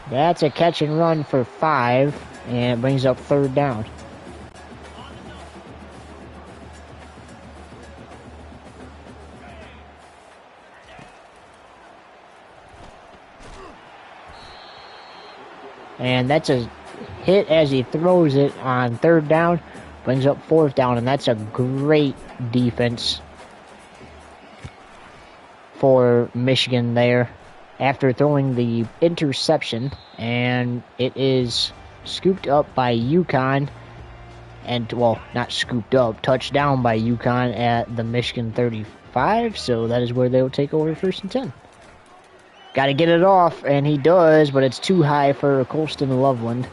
That's a catch and run for 5, and it brings up 3rd down. And that's a hit as he throws it on 3rd down, brings up 4th down, and that's a great defense for Michigan there. After throwing the interception, and it is scooped up by UCONN, and, well, not scooped up, touched down by UCONN at the Michigan 35, so that is where they will take over 1st and 10. Got to get it off, and he does, but it's too high for Colston Loveland.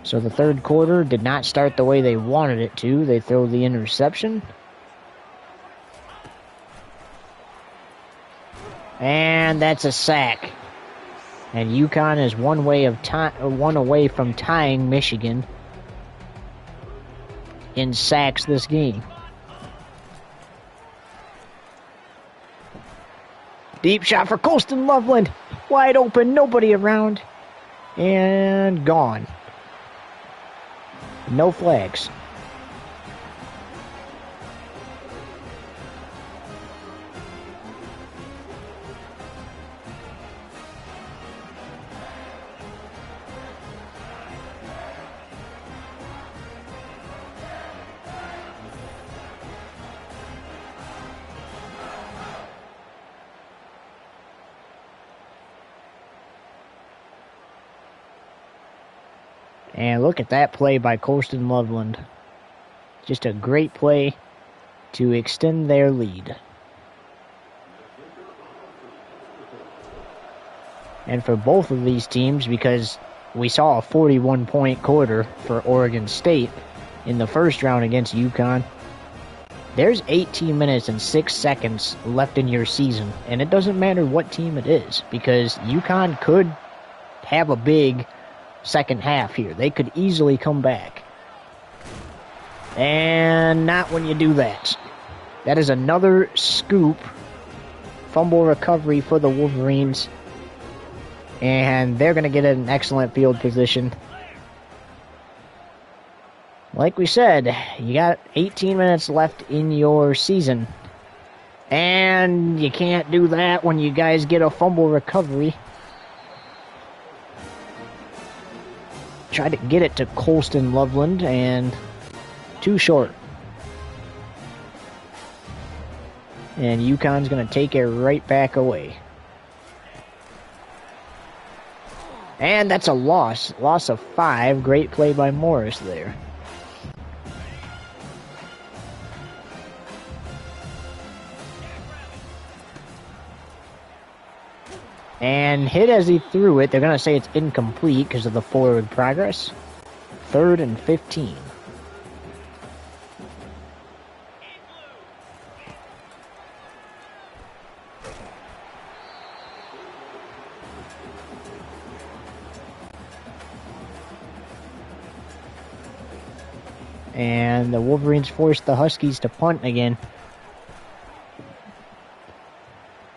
So the third quarter did not start the way they wanted it to. They throw the interception. And that's a sack. And UConn is one away from tying Michigan in sacks this game. Deep shot for Colston Loveland. Wide open, nobody around. And gone. No flags. And look at that play by Colston Loveland. Just a great play to extend their lead. And for both of these teams, because we saw a 41-point quarter for Oregon State in the first round against UConn, there's 18 minutes and 6 seconds left in your season. And it doesn't matter what team it is, because UConn could have a big second half here. They could easily come back. And not when you do that. That is another scoop. Fumble recovery for the Wolverines. And they're going to get an excellent field position. Like we said, you got 18 minutes left in your season. And you can't do that when you guys get a fumble recovery. Try to get it to Colston Loveland, and too short. And UConn's going to take it right back away. And that's a loss. Loss of 5. Great play by Morris there. And hit as he threw it. They're going to say it's incomplete because of the forward progress. 3rd and 15. And the Wolverines forced the Huskies to punt again.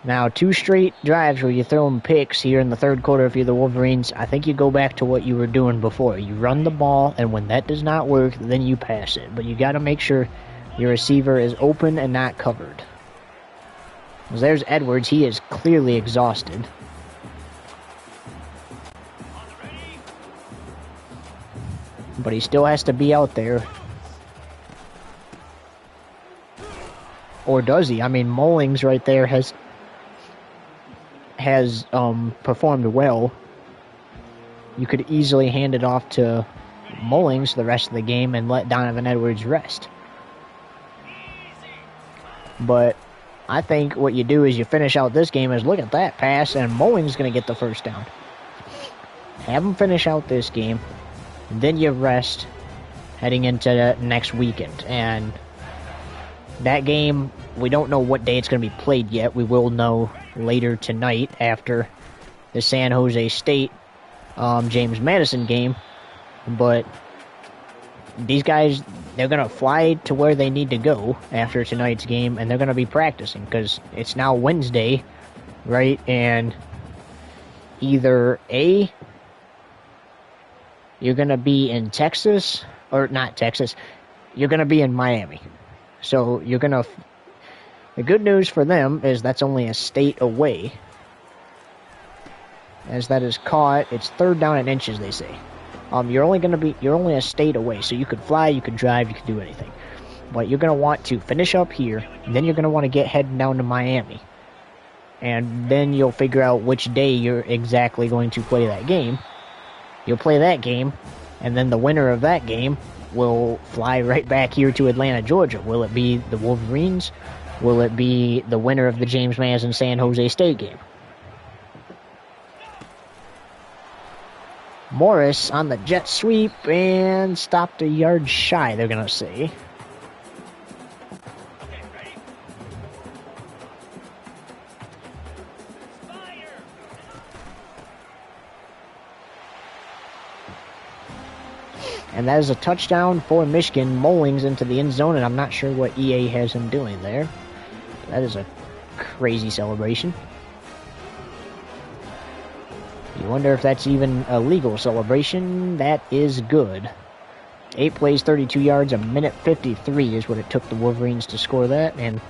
Now, 2 straight drives where you're throwing picks here in the 3rd quarter if you're the Wolverines. I think you go back to what you were doing before. You run the ball, and when that does not work, then you pass it. But you got to make sure your receiver is open and not covered. Because there's Edwards. He is clearly exhausted. But he still has to be out there. Or does he? I mean, Mullings right there has performed well. You could easily hand it off to Mullings the rest of the game and let Donovan Edwards rest. But I think what you do is you finish out this game is look at that pass, and Mullings going to get the first down. Have him finish out this game, and then you rest heading into next weekend. And that game, we don't know what day it's going to be played yet. We will know later tonight after the San Jose State James Madison game. But these guys, they're going to fly to where they need to go after tonight's game, and they're going to be practicing because it's now Wednesday, right? And either A, you're going to be in Texas, or not Texas, you're going to be in Miami. So you're going to... The good news for them is that's only a state away. As that is caught, it's 3rd down and inches, they say. You're only a state away, so you could fly, you could drive, you could do anything. But you're going to want to finish up here, and then you're going to want to get heading down to Miami. And then you'll figure out which day you're exactly going to play that game. You'll play that game, and then the winner of that game will fly right back here to Atlanta, Georgia. Will it be the Wolverines? Will it be the winner of the James Madison San Jose State game? Morris on the jet sweep and stopped a yard shy, they're going to say. And that is a touchdown for Michigan. Mullings into the end zone, and I'm not sure what EA has him doing there. That is a crazy celebration. You wonder if that's even a legal celebration. That is good. 8 plays, 32 yards, a minute 53 is what it took the Wolverines to score that, and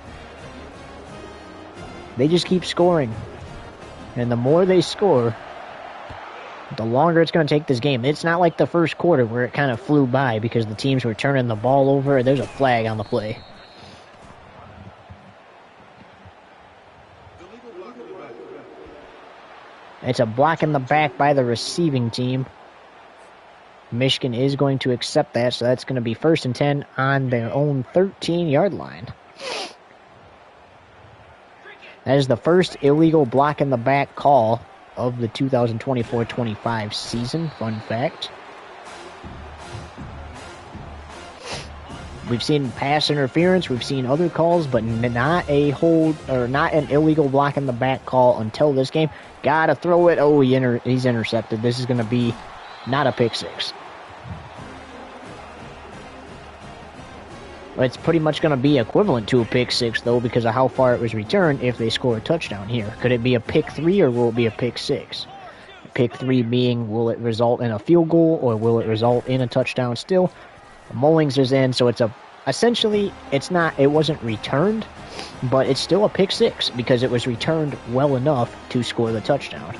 they just keep scoring. And the more they score, the longer it's going to take this game. It's not like the first quarter where it kind of flew by because the teams were turning the ball over. There's a flag on the play. It's a block in the back by the receiving team. Michigan is going to accept that, so that's going to be 1st and 10 on their own 13-yard line. That is the first illegal block in the back call of the 2024-25 season. Fun fact. We've seen pass interference, we've seen other calls, but not a hold or not an illegal block in the back call until this game. Gotta throw it. Oh, he's intercepted. This is going to be not a pick six. It's pretty much going to be equivalent to a pick six, though, because of how far it was returned if they score a touchdown here. Could it be a pick three or will it be a pick six? Pick three being, will it result in a field goal or will it result in a touchdown still? Mullings is in, so it's essentially, it wasn't returned, but it's still a pick six because it was returned well enough to score the touchdown.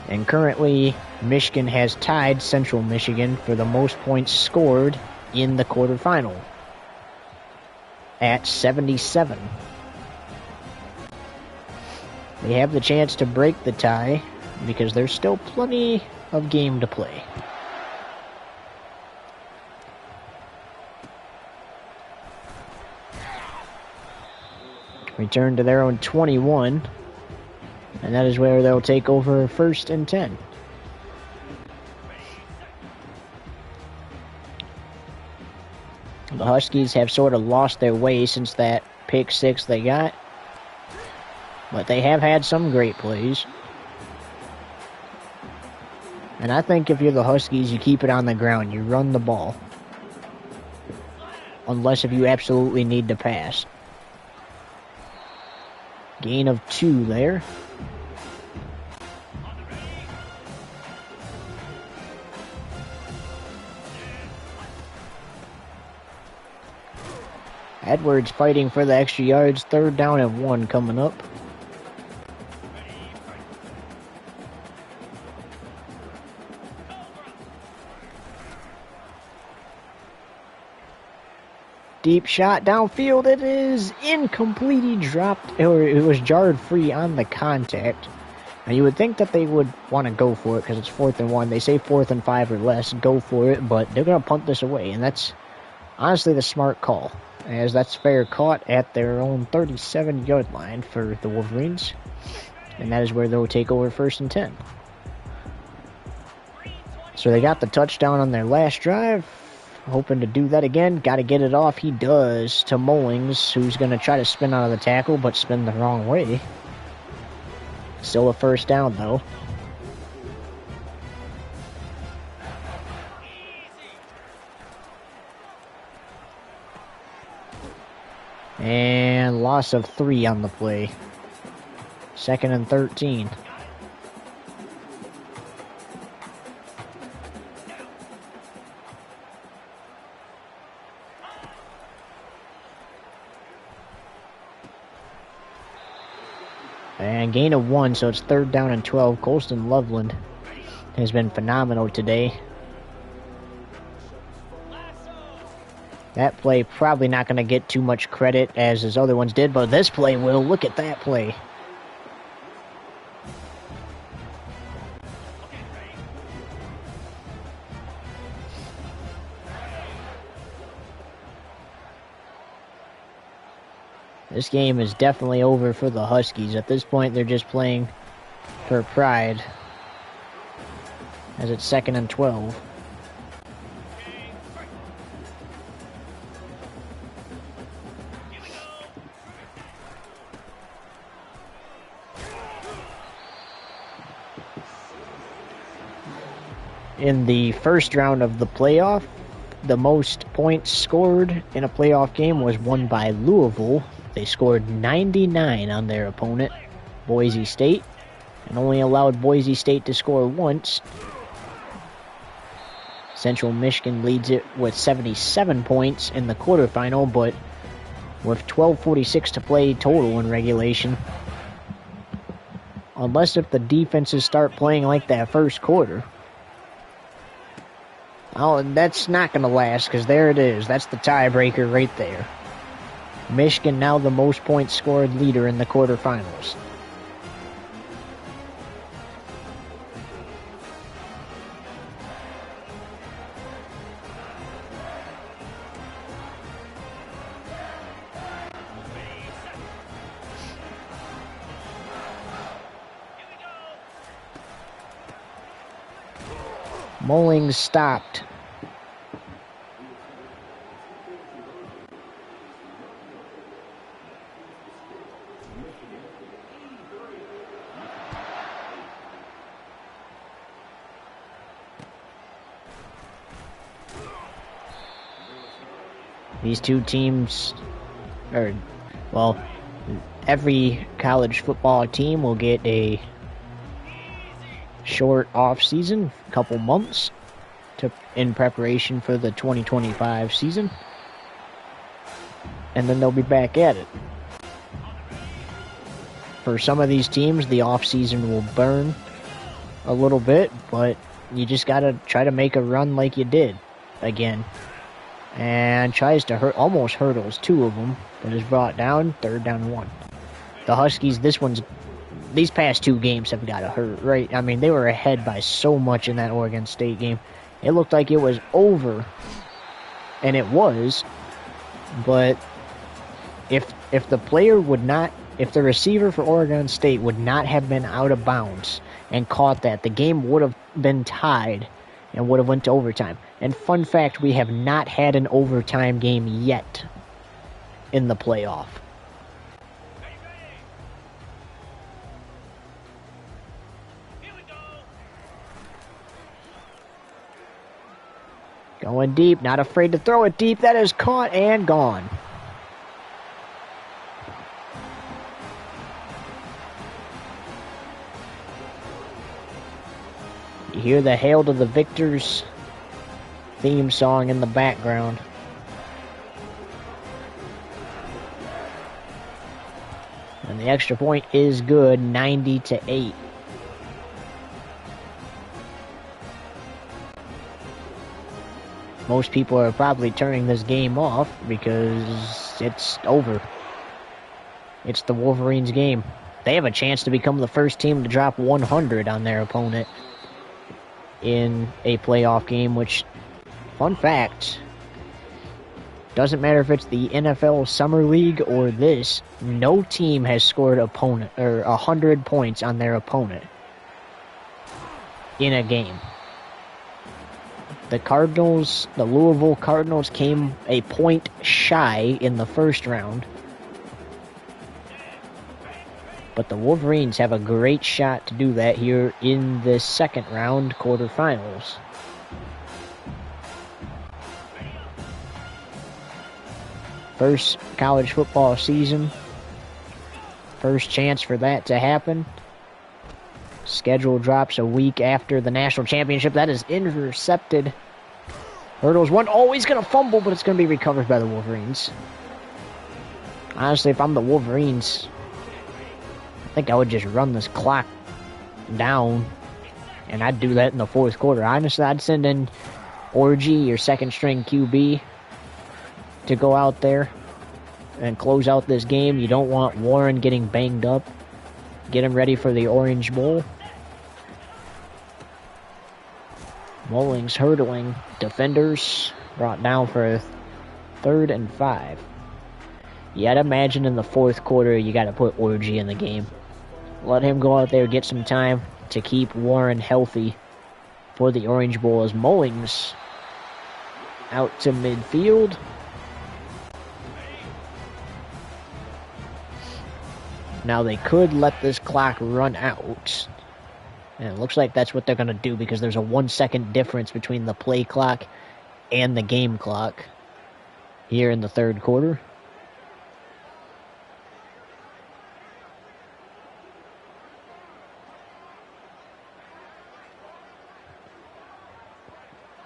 And currently, Michigan has tied Central Michigan for the most points scored in the quarterfinal at 77. They have the chance to break the tie because there's still plenty of game to play. return to their own 21. And that is where they'll take over 1st and 10. The Huskies have sort of lost their way since that pick 6 they got. But they have had some great plays. And I think if you're the Huskies, you keep it on the ground. You run the ball. Unless if you absolutely need to pass. Gain of 2 there. Edwards fighting for the extra yards. 3rd down and 1 coming up. Deep shot downfield. It is incomplete. He dropped, or it was jarred free on the contact. Now you would think that they would want to go for it because it's 4th and 1. They say 4th and 5 or less. Go for it, but they're going to punt this away, and that's honestly the smart call, as that's fair caught at their own 37-yard line for the Wolverines, and that is where they'll take over 1st and 10. So they got the touchdown on their last drive. Hoping to do that again. Got to get it off. He does to Mullings, who's going to try to spin out of the tackle, but spin the wrong way. Still a 1st down, though. And loss of 3 on the play. 2nd and 13. And gain of 1, so it's 3rd down and 12. Colston Loveland has been phenomenal today. That play probably not going to get too much credit as his other ones did, but this play will. Look at that play. This game is definitely over for the Huskies. At this point, they're just playing for pride, as it's 2nd and 12. In the first round of the playoff, the most points scored in a playoff game was won by Louisville. They scored 99 on their opponent, Boise State, and only allowed Boise State to score once. Central Michigan leads it with 77 points in the quarterfinal, but with 12:46 to play total in regulation. Unless if the defenses start playing like that first quarter. Oh, that's not going to last, because there it is. That's the tiebreaker right there. Michigan now the most points scored leader in the quarterfinals. Mullings stopped. These two teams, every college football team will get a short off season, a couple months, in preparation for the 2025 season, and then they'll be back at it. For some of these teams, the off season will burn a little bit, but you just gotta try to make a run like you did again. And tries to almost hurdles 2 of them, but is brought down, 3rd down and 1. The Huskies, these past 2 games have got to hurt, right? I mean, they were ahead by so much in that Oregon State game. It looked like it was over, and it was, but if the player would not, if the receiver for Oregon State would not have been out of bounds and caught that, the game would have been tied and would have went to overtime. And fun fact, we have not had an overtime game yet in the playoff. Going deep, not afraid to throw it deep. That is caught and gone. You hear the Hail to the Victors theme song in the background. And the extra point is good, 90-8. Most people are probably turning this game off because it's over. It's the Wolverines' game. They have a chance to become the first team to drop 100 on their opponent in a playoff game, which, fun fact, doesn't matter if it's the NFL Summer League or this, no team has scored 100 points on their opponent in a game. The Louisville Cardinals came a point shy in the first round. But the Wolverines have a great shot to do that here in the second round quarterfinals. First college football season. First chance for that to happen. Schedule drops a week after the national championship. That is intercepted. Hurdles one. Oh, he's going to fumble, but it's going to be recovered by the Wolverines. Honestly, if I'm the Wolverines, I think I would just run this clock down, and I'd do that in the fourth quarter. Honestly, I'd send in Orgy, your second string QB, to go out there and close out this game. You don't want Warren getting banged up. Get him ready for the Orange Bowl. Mullings hurdling. Defenders brought down for a 3rd and 5. You gotta imagine in the fourth quarter you gotta put Orgy in the game. Let him go out there, get some time to keep Warren healthy for the Orange Bowl as Mullings out to midfield. Now they could let this clock run out. And it looks like that's what they're going to do because there's a 1 second difference between the play clock and the game clock here in the third quarter.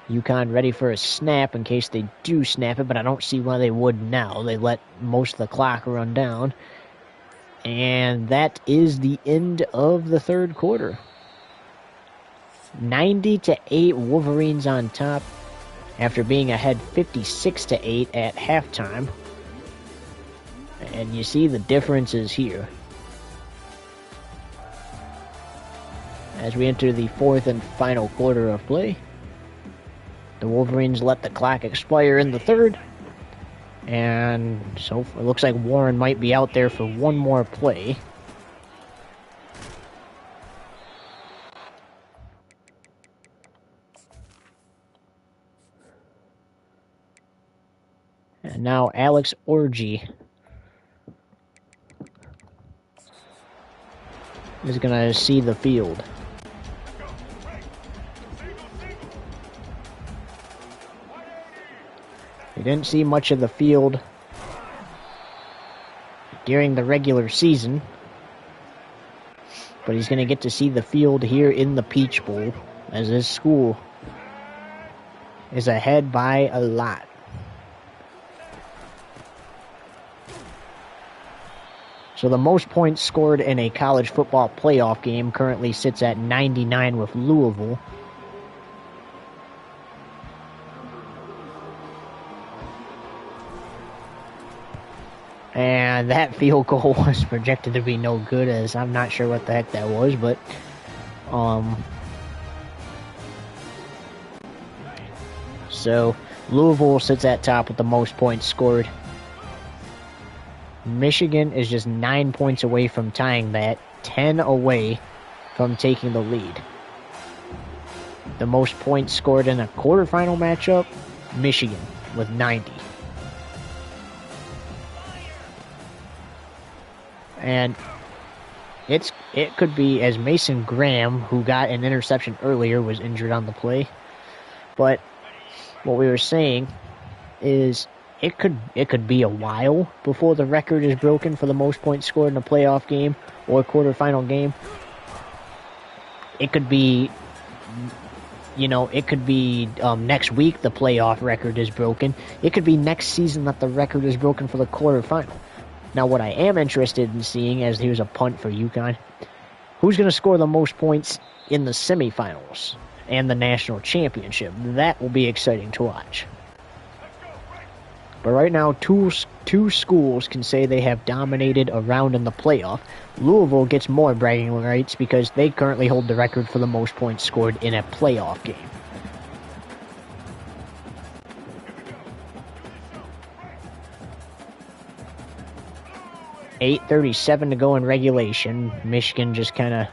UConn ready for a snap in case they do snap it, but I don't see why they would now. They let most of the clock run down. And that is the end of the third quarter. 90-8, Wolverines on top after being ahead 56-8 at halftime. And you see the differences here. As we enter the fourth and final quarter of play, the Wolverines let the clock expire in the third. And so it looks like Warren might be out there for one more play. And now Alex Orgy is going to see the field. He didn't see much of the field during the regular season, but he's going to get to see the field here in the Peach Bowl as his school is ahead by a lot. So the most points scored in a college football playoff game currently sits at 99 with Louisville. And that field goal was projected to be no good, as I'm not sure what the heck that was, but so Louisville sits at top with the most points scored Michigan is just 9 points away from tying that, 10 away from taking the lead. The most points scored in a quarterfinal matchup, Michigan with 90. And it could be, as Mason Graham, who got an interception earlier, was injured on the play. But what we were saying is it could be a while before the record is broken for the most points scored in a playoff game or a quarterfinal game. It could be, next week the playoff record is broken. It could be next season that the record is broken for the quarterfinal. Now, what I am interested in seeing, as here's a punt for UConn, who's going to score the most points in the semifinals and the national championship? That will be exciting to watch. But right now, two schools can say they have dominated a round in the playoff. Louisville gets more bragging rights because they currently hold the record for the most points scored in a playoff game. .8:37 to go in regulation. Michigan just kind of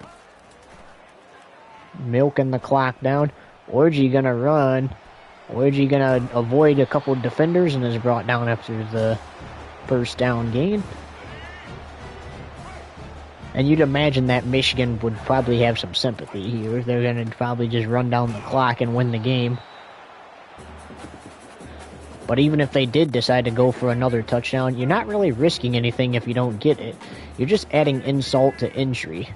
milking the clock down. Orgy gonna run. Orgy gonna avoid a couple of defenders and is brought down after the first down gain. And you'd imagine that Michigan would probably have some sympathy here. They're gonna probably just run down the clock and win the game. But even if they did decide to go for another touchdown, you're not really risking anything if you don't get it. You're just adding insult to injury.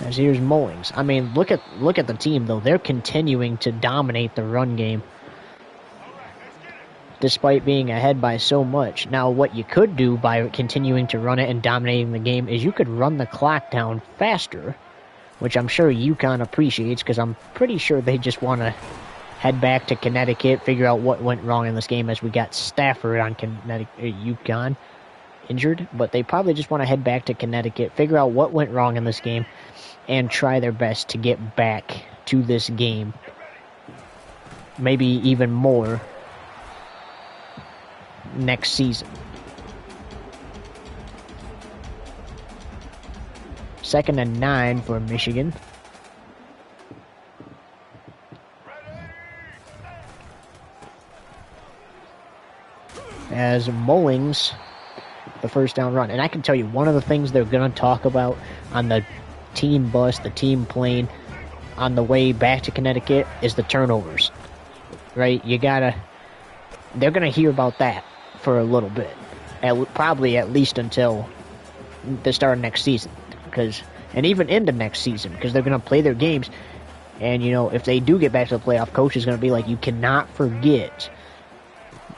As here's Mullings. I mean, look at the team, though. They're continuing to dominate the run game, despite being ahead by so much. Now, what you could do by continuing to run it and dominating the game is you could run the clock down faster, which I'm sure UConn appreciates, because I'm pretty sure they just want to head back to Connecticut, figure out what went wrong in this game, as we got Stafford on UConn injured. But they probably just want to head back to Connecticut, figure out what went wrong in this game, and try their best to get back to this game. Maybe even more next season. 2nd and 9 for Michigan. As Mullings, the first down run. And I can tell you, one of the things they're going to talk about on the team bus, the team plane, on the way back to Connecticut is the turnovers. Right? They're going to hear about that for a little bit. Probably at least until the start of next season. And even into next season, because they're going to play their games. And, if they do get back to the playoff, coach is going to be like, you cannot forget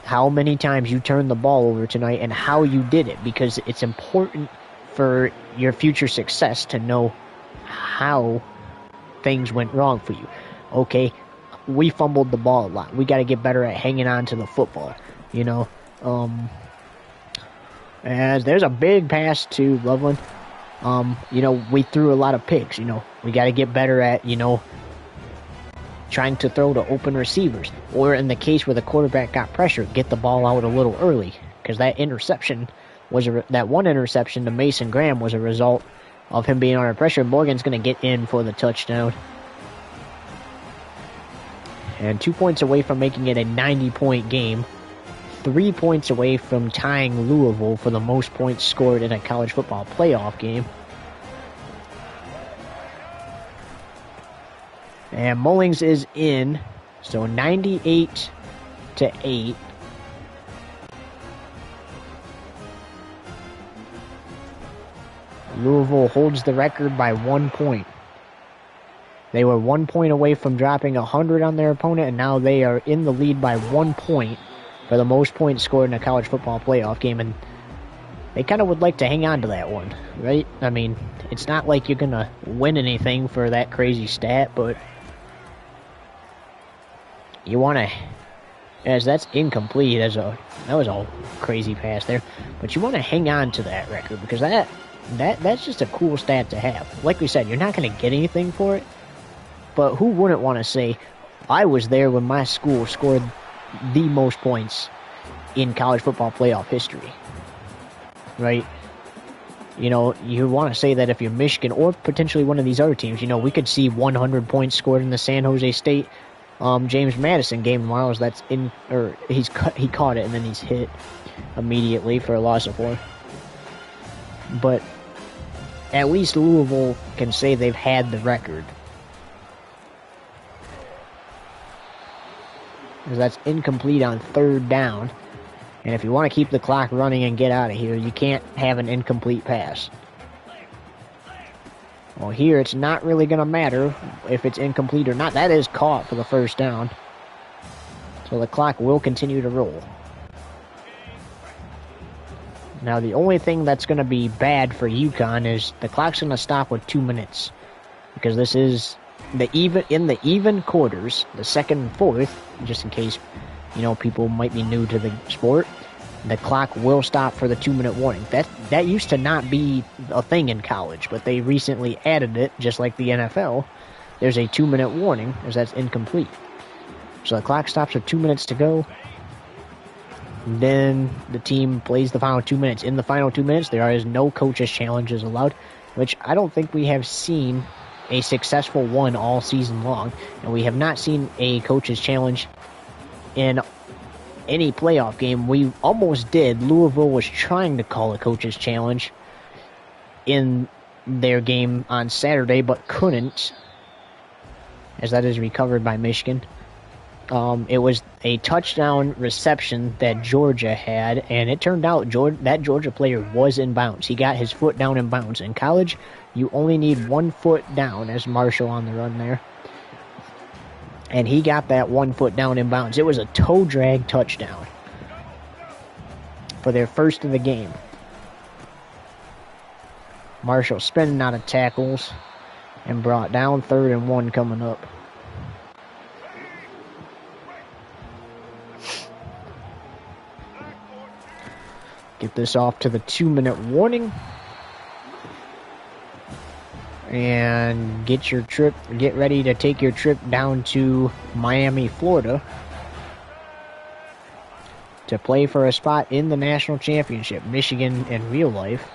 how many times you turned the ball over tonight and how you did it, because it's important for your future success to know how things went wrong for you. Okay, we fumbled the ball a lot. We got to get better at hanging on to the football, As there's a big pass to Loveland. We threw a lot of picks, We got to get better at, trying to throw to open receivers. Or in the case where the quarterback got pressure, get the ball out a little early. Because that interception that one interception to Mason Graham was a result of him being under pressure. Morgan's going to get in for the touchdown. And 2 points away from making it a 90-point game. 3 points away from tying Louisville for the most points scored in a college football playoff game. And Mullings is in, so 98-8. Louisville holds the record by 1 point. They were 1 point away from dropping 100 on their opponent, and now they are in the lead by 1 point for the most points scored in a college football playoff game, and they kind of would like to hang on to that one, right? I mean, it's not like you're going to win anything for that crazy stat, but you want to, as that's incomplete, that was a crazy pass there, but you want to hang on to that record, because that's just a cool stat to have. Like we said, you're not going to get anything for it, but who wouldn't want to say, I was there when my school scored the most points in college football playoff history, right? You know, you want to say that if you're Michigan or potentially one of these other teams, you know, we could see 100 points scored in the San Jose State James Madison game tomorrow. That's he caught it and then he's hit immediately for a loss of 4. But at least Louisville can say they've had the record. Because that's incomplete on 3rd down. And if you want to keep the clock running and get out of here, you can't have an incomplete pass. Well, here it's not really going to matter if it's incomplete or not. That is caught for the 1st down. So the clock will continue to roll. Now, the only thing that's going to be bad for UConn is the clock's going to stop with 2 minutes. Because this is in the even quarters, the 2nd and 4th, just in case, you know, people might be new to the sport, the clock will stop for the 2-minute warning. That used to not be a thing in college, but they recently added it, just like the NFL. There's a 2-minute warning, as that's incomplete. So the clock stops with 2 minutes to go. Then the team plays the final 2 minutes. In the final 2 minutes, there is no coaches' challenges allowed, which I don't think we have seen a successful one all season long. And we have not seen a coaches' challenge in any playoff game. We almost did. Louisville was trying to call a coach's challenge in their game on Saturday, but couldn't, as that is recovered by Michigan. It was a touchdown reception that Georgia had, and it turned out that Georgia player was in bounds. He got his foot down in bounds. In college, you only need 1 foot down, as Marshall on the run there. And he got that 1 foot down in bounds. It was a toe drag touchdown for their first of the game. Marshall spinning out of tackles and brought down 3rd and 1 coming up. Get this off to the 2-minute warning. And get ready to take your trip down to Miami, Florida to play for a spot in the national championship. Michigan, in real life,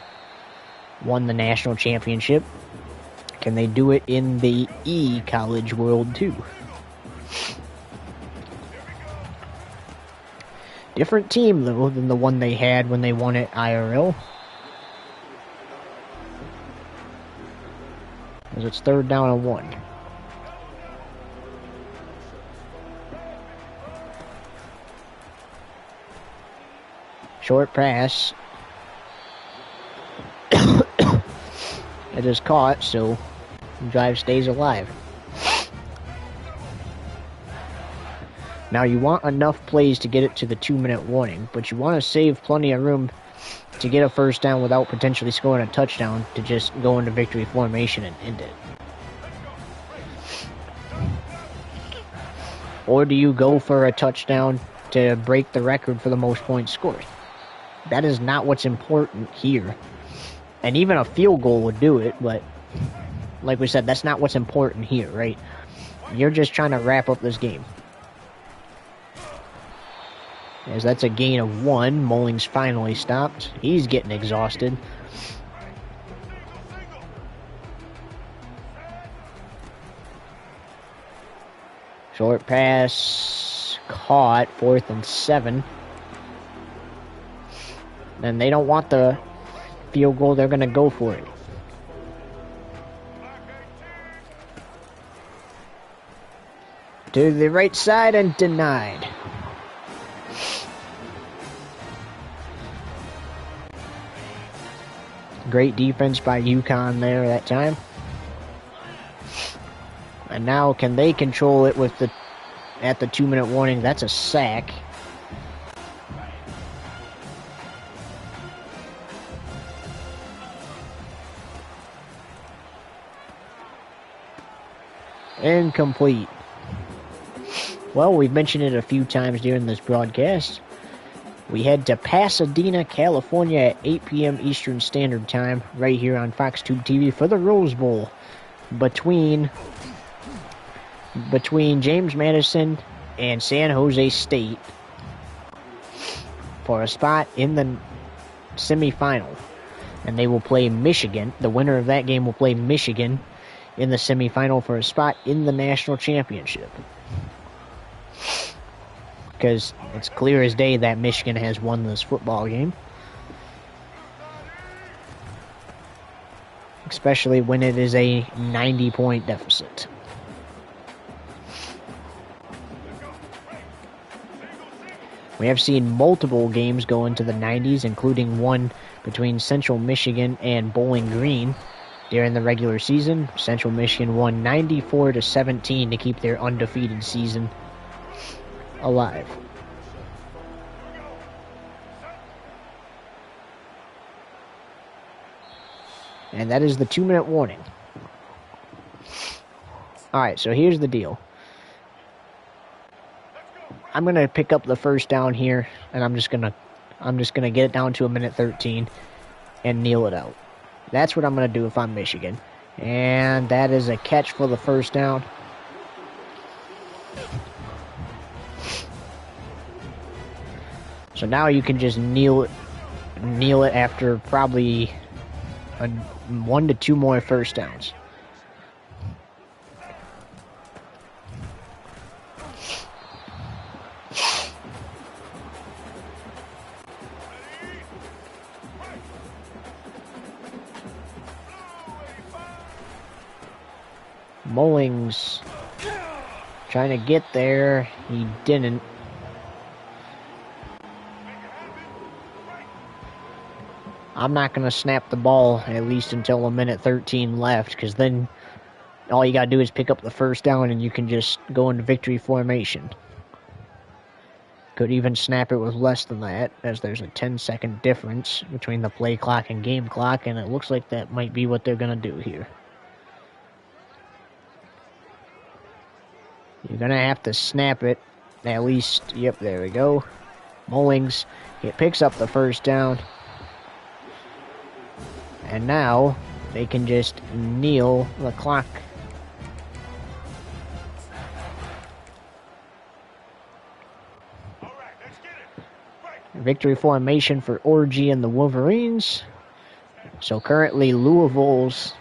won the national championship. Can they do it in the e-college world too? Different team, though, than the one they had when they won it IRL. As it's 3rd down and 1. Short pass. It is caught, so the drive stays alive. Now, you want enough plays to get it to the 2-minute warning, but you want to save plenty of room to get a 1st down without potentially scoring a touchdown to just go into victory formation and end it. Or do you go for a touchdown to break the record for the most points scored? That is not what's important here. And even a field goal would do it, but like we said, that's not what's important here, right? You're just trying to wrap up this game. As that's a gain of 1. Mullings finally stopped. He's getting exhausted. Short pass caught. 4th and 7. And they don't want the field goal. They're going to go for it. To the right side and denied. Great defense by UConn there that time. And now can they control it at the 2-minute warning? That's a sack. Incomplete. Well, we've mentioned it a few times during this broadcast. We head to Pasadena, California at 8 p.m. Eastern Standard Time right here on FoxTube TV for the Rose Bowl between James Madison and San Jose State. for a spot in the semifinal. And they will play Michigan. The winner of that game will play Michigan in the semifinal for a spot in the national championship. Because it's clear as day that Michigan has won this football game. Especially when it is a 90-point deficit. We have seen multiple games go into the 90s, including one between Central Michigan and Bowling Green during the regular season. Central Michigan won 94-17 to keep their undefeated season alive. And that is the 2-minute warning. Alright, so here's the deal. I'm gonna pick up the first down here, and I'm just gonna get it down to 1:13 and kneel it out. That's what I'm gonna do if I'm Michigan. And that is a catch for the first down. So now you can just kneel it after probably 1 to 2 more first downs. Mullings trying to get there. He didn't. I'm not going to snap the ball at least until 1:13 left, because then all you got to do is pick up the first down and you can just go into victory formation. Could even snap it with less than that, as there's a 10-second difference between the play clock and game clock, and it looks like that might be what they're going to do here. You're going to have to snap it at least. Yep, there we go. Mullings, it picks up the first down. And now they can just kneel the clock. Victory formation for Orgy and the Wolverines. So currently Louisville's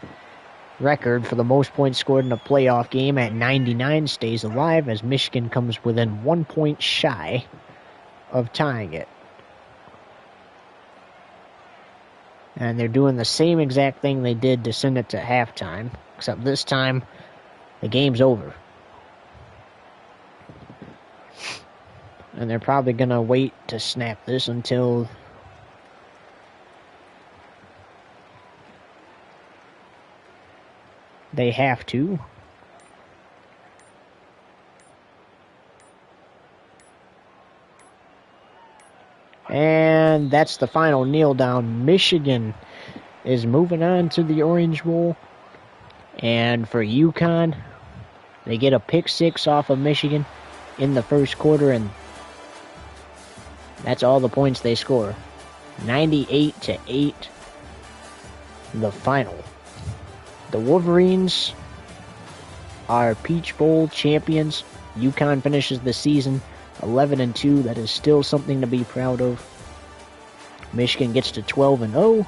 record for the most points scored in a playoff game at 99 stays alive, as Michigan comes within 1 point shy of tying it. And they're doing the same exact thing they did to send it to halftime, except this time the game's over. And they're probably going to wait to snap this until they have to. And that's the final kneel down. Michigan is moving on to the Orange Bowl. And for UConn, they get a pick six off of Michigan in the first quarter, and that's all the points they score. 98-8, the final. The Wolverines are Peach Bowl champions. UConn finishes the season 11-2. That is still something to be proud of. Michigan gets to 12-0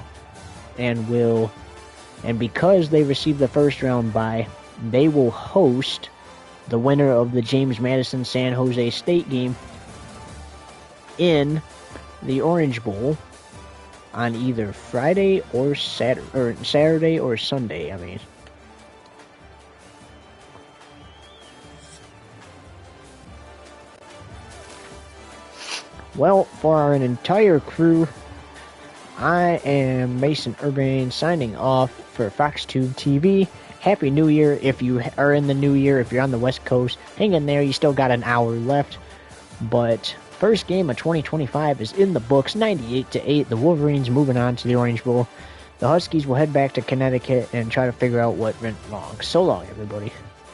and because they received the first round bye, they will host the winner of the James Madison San Jose State game in the Orange Bowl on either Friday or Saturday or Sunday, I mean. Well, for our entire crew, I am Mason Urbane signing off for FoxTube TV. Happy New Year if you are in the new year. If you're on the West Coast, hang in there. You still got an hour left. But first game of 2025 is in the books, 98-8. The Wolverines moving on to the Orange Bowl. The Huskies will head back to Connecticut and try to figure out what went wrong. So long, everybody.